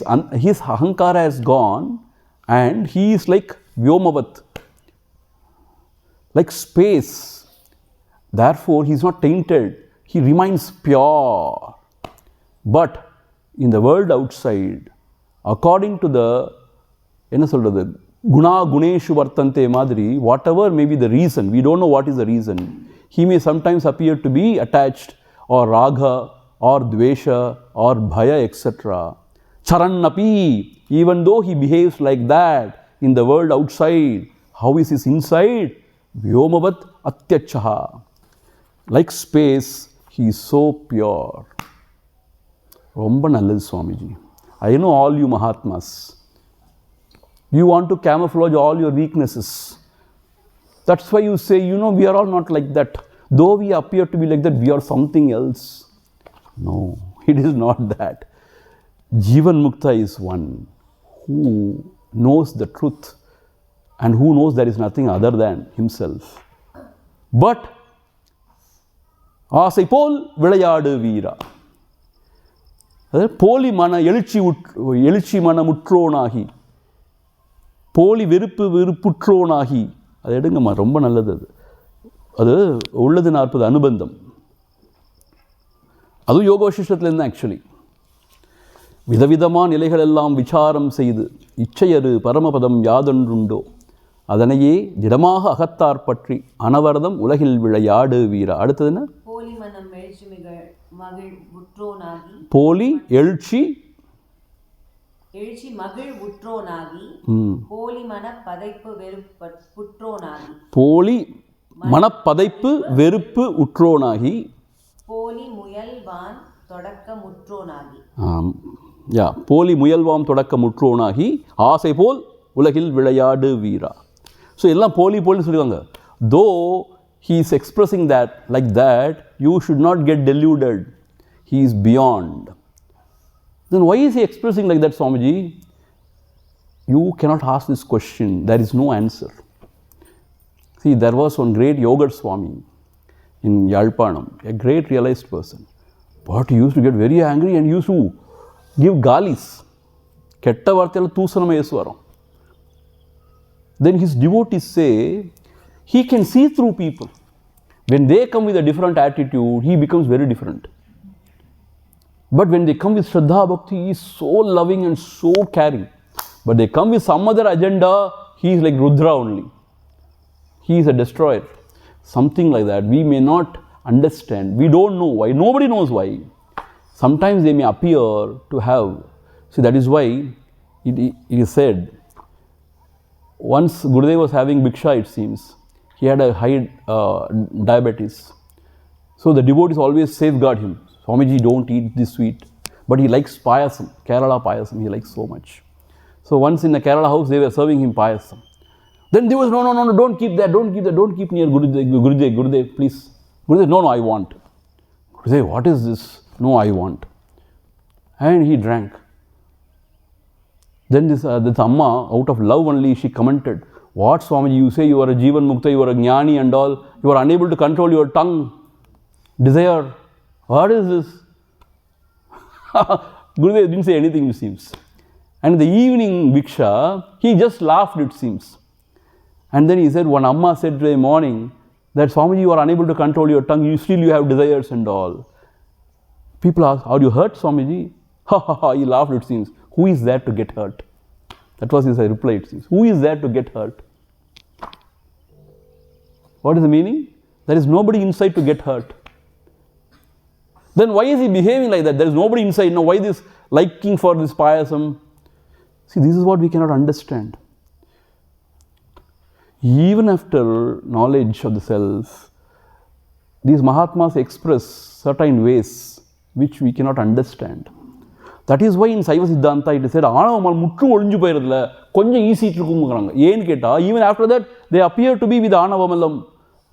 ahankara has gone and he is like Vyomavat, like space. Therefore, he is not tainted. He remains pure. But in the world outside, according to the Guna Guneshu Vartante Madri, whatever may be the reason, we don't know what is the reason. He may sometimes appear to be attached, or raga, or dvesha, or bhaya, etc. Charannapi, even though he behaves like that in the world outside, how is his inside? Vyomavat Atyachaha. Like space, he is so pure. Romba nalladhu Swamiji. I know all you Mahatmas. You want to camouflage all your weaknesses. That's why you say, we are all not like that. Though we appear to be like that, we are something else. No, it is not that. Jivan Mukta is one who knows the truth and who knows there is nothing other than himself. But, ஆசை போல் விளையாடு வீரா. போலி மன எழுச்சி மனமுற்றோனாகி, போலி வெறுப்புற்றோனாகி, அது எடுங்கம்மா, ரொம்ப நல்லது அது. அது உள்ளது 40 அனுபந்தம். அதுவும் யோக வசிஷ்டத்துலேருந்து தான் ஆக்சுவலி. விதவிதமான நிலைகள் எல்லாம் விசாரம் செய்து இச்சையரு பரமபதம் யாதொன்றுண்டோ அதனையே திடமாக அகத்தார் பற்றி அனவரதம் உலகில் விளையாடு வீரா. அடுத்தது என்ன? போலி மனம் எழுச்சி மகிழ் உற்றோனாகி, போலி எழுச்சி மகிழ் உற்றோனாகி, போலி மனப்பதைப்பு வெறுப்புற்றோனாகி, போலி மனப்பதைப்பு வெறுப்பு உற்றோனாகி, போலி முயல்வான் தொடக்க முற்றோனாகி. போலி முயல்வாம் தொடக்க முற்றோனாகி, ஆசை போல் உலகில் விளையாடு வீரா. ஸோ எல்லாம் போலி போலின்னு சொல்லுவாங்க. Though he is expressing that like that, you should not get deluded. He is beyond. Then why is he expressing like that, Swamiji? You cannot ask this question. There is no answer. See, there was one great yoga Swami in Yalpanam, a great realized person. But he used to get very angry and used to give galis. Ketta varthayala toosanama esvaram. Then his devotees say, he can see through people. When they come with a different attitude, he becomes very different. But when they come with Shraddha Bhakti, he is so loving and so caring. But they come with some other agenda, he is like Rudra only. He is a destroyer. Something like that. We may not understand. We don't know why. Nobody knows why. Sometimes they may appear to have. See, that is why it is said, once Gurudev was having Bhiksha, it seems. He had a high diabetes. So the devotees always safeguard him. Swamiji, don't eat this sweet. But he likes payasam, Kerala payasam, he likes so much. So once in the Kerala house, they were serving him payasam. Then there was, no, don't keep that, don't keep near Gurudev, please. Gurudev, no, I want. Gurudev, what is this? No, I want. And he drank. Then this Amma, out of love only, she commented, what Swamiji, you say you are a Jivan Mukta, you are a Jnani and all, you are unable to control your tongue, desire. What is this? Gurudev didn't say anything, it seems. And in the evening Bhiksha, he just laughed, it seems. And then he said, one Amma said today morning, that Swamiji, you are unable to control your tongue, you have desires and all. People ask, are you hurt, Swamiji? Ha ha ha, he laughed, it seems. Who is there to get hurt? That was his reply, it seems. Who is there to get hurt? What is the meaning? There is nobody inside to get hurt. Then why is he behaving like that? There is nobody inside. Now why this liking for this payasam? See, this is what we cannot understand. Even after knowledge of the self, these Mahatmas express certain ways which we cannot understand. That is why in Saiva Siddhanta it is said, even after that, they appear to be with Anavamalam,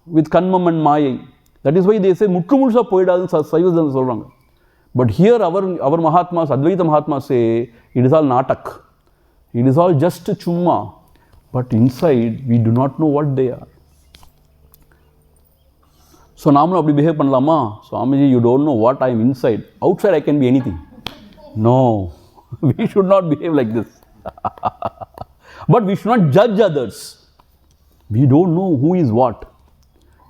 with Kanmam and Mayai. That is why they say, but here our Mahatmas, Advaita Mahatmas say, it is all natak. It is all just chumma. But inside, we do not know what they are. So, Namnu abdi behave pannalama. Swamiji, you don't know what I am inside. Outside I can be anything. No, we should not behave like this. But we should not judge others. We don't know who is what.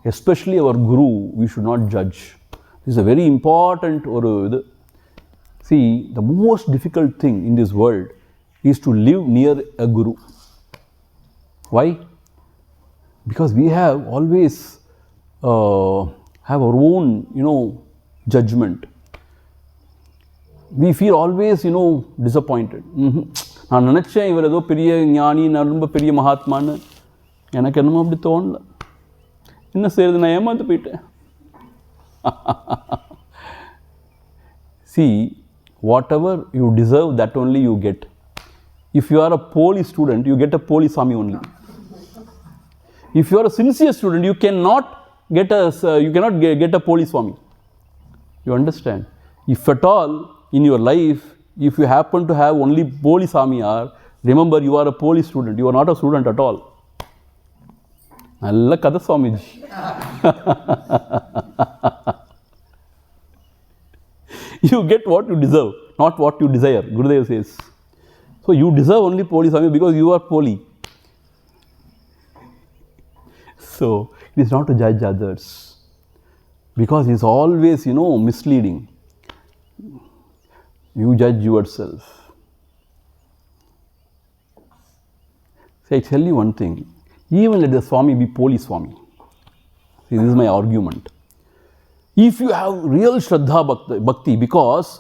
Especially our Guru, we should not judge. This is a very important. See, the most difficult thing in this world is to live near a Guru. Why? Because we have always have our own, judgment. We feel always, disappointed. நான் நினைச்சேன் இவர் ஏதோ பெரிய ஞானி, ரொம்ப பெரிய மகாத்மான்னு. எனக்கு என்னமோ அப்படி தோணல. என்ன செய்யறது, நான் ஏமாந்து போயிட்டேன். See, whatever you deserve, that only you get. If you are a Poli student, you get a Poli Swami only. If you are a sincere student, you cannot get a Poli Swami. You understand? If at all in your life, if you happen to have only Poli Swami, remember you are a Poli student. You are not a student at all. Nalla kada Swamiji. You get what you deserve, not what you desire, Gurudev says. So you deserve only Poli Swami because you are Poli. So it is not to judge others, because he is always, misleading. You judge yourself. See, I tell you one thing. Even let the Swami be Poli Swami. See, this is my argument. If you have real Shraddha Bhakti, because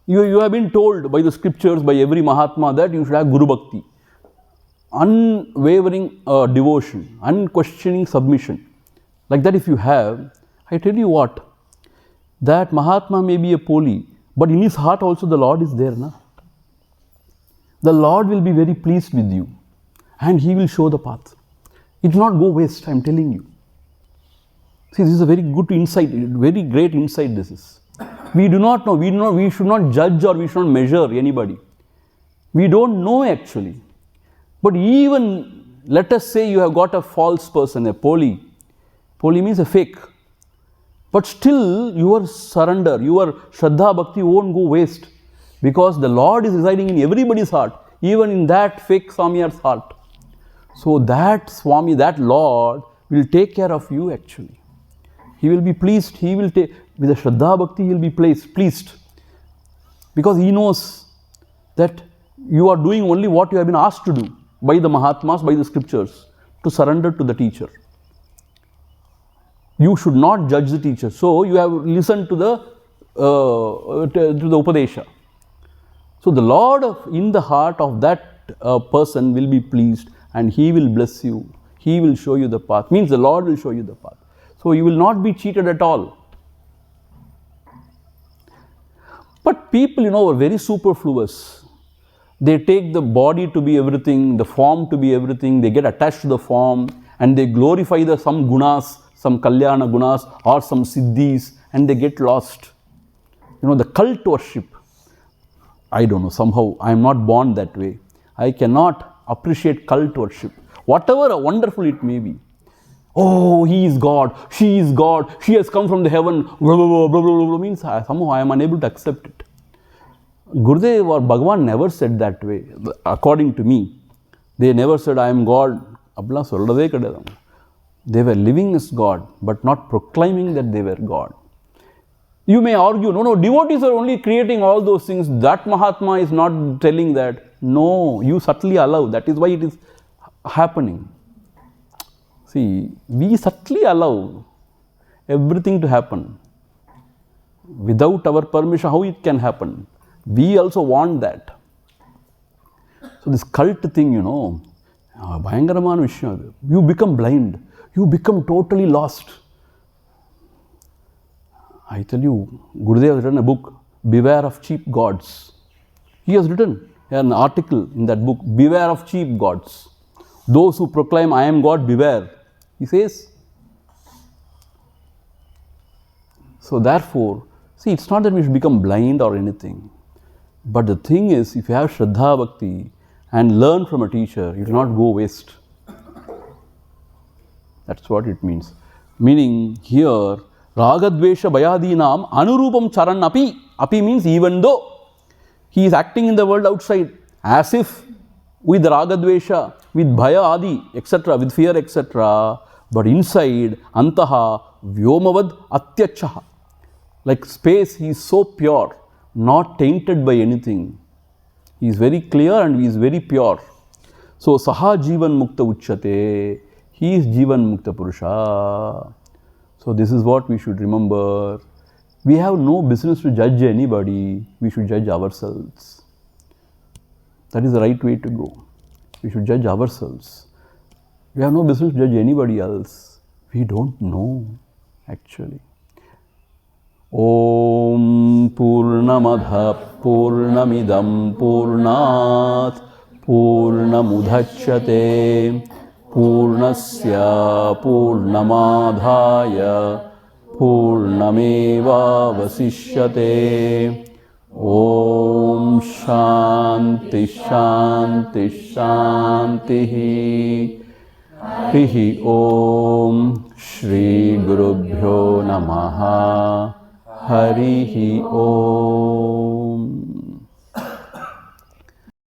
you have been told by the scriptures, by every Mahatma, that you should have Guru Bhakti, unwavering devotion, unquestioning submission. Like that if you have, I tell you what, that Mahatma may be a Poli, but in his heart also the Lord is there. Na? The Lord will be very pleased with you and he will show the path. It will not go waste, I am telling you. See, this is a very good insight, very great insight this is. We do not know, we should not judge or we should not measure anybody. We don't know actually. But even, let us say you have got a false person, a Poli. Poli means a fake. But still, your surrender, your Shraddha Bhakti won't go waste. Because the Lord is residing in everybody's heart, even in that fake Swami's heart. So that Swami, that Lord will take care of you actually. He will be pleased, he will take, with the Shraddha Bhakti, he will be pleased. Because he knows that you are doing only what you have been asked to do by the Mahatmas, by the scriptures, to surrender to the teacher. You should not judge the teacher. So you have listened to the Upadesha. So the Lord in the heart of that person will be pleased and he will bless you. He will show you the path. Means the Lord will show you the path. So you will not be cheated at all. But people, are very superfluous. They take the body to be everything, the form to be everything. They get attached to the form and they glorify some gunas, some kalyana gunas or some siddhis, and they get lost. The cult worship. I don't know, somehow I am not born that way. I cannot appreciate cult worship. Whatever wonderful it may be. Oh, he is God, she is God, she has come from the heaven, blah, blah, blah, blah, blah, blah, means somehow I am unable to accept it. Gurudev or Bhagavan never said that way, according to me. They never said, I am God. They were living as God, but not proclaiming that they were God. You may argue, no, devotees are only creating all those things. That Mahatma is not telling that. No, you subtly allow. That is why it is happening. See, we subtly allow everything to happen. Without our permission, how it can happen? We also want that. So this cult thing, Bhayangaramana Vishnu, you become blind. You become totally lost. I tell you, Gurudev has written a book, Beware of Cheap Gods. He has written an article in that book, Beware of Cheap Gods. Those who proclaim, I am God, beware. He says. So therefore, see, it's not that we should become blind or anything. But the thing is, if you have Shraddha Bhakti and learn from a teacher, it will not go waste. That's what it means. Meaning here, Ragadvesha Bayadinam Anurupam Charan Api. Api means even though he is acting in the world outside, as if with Ragadvesha, with Bhaya Adi, etc., with fear, etc. But inside, Antaha Vyomavad Atyachaha. Like space, he is so pure, not tainted by anything. He is very clear and he is very pure. So, Saha Jivan Mukta Uchyate. He is Jivan Mukta Purusha. So, this is what we should remember. We have no business to judge anybody. We should judge ourselves. That is the right way to go. We should judge ourselves. We have no business to judge anybody else. We don't know, actually. Om Purnamadha Purnamidam Purnat Purnamudhachyate Purnasya Purnamadhaya Purnameva Vasishyate. Om Shanti Shanti Shanti. Hrihi Om Shri Gurubhyo Namaha. Harihi Om.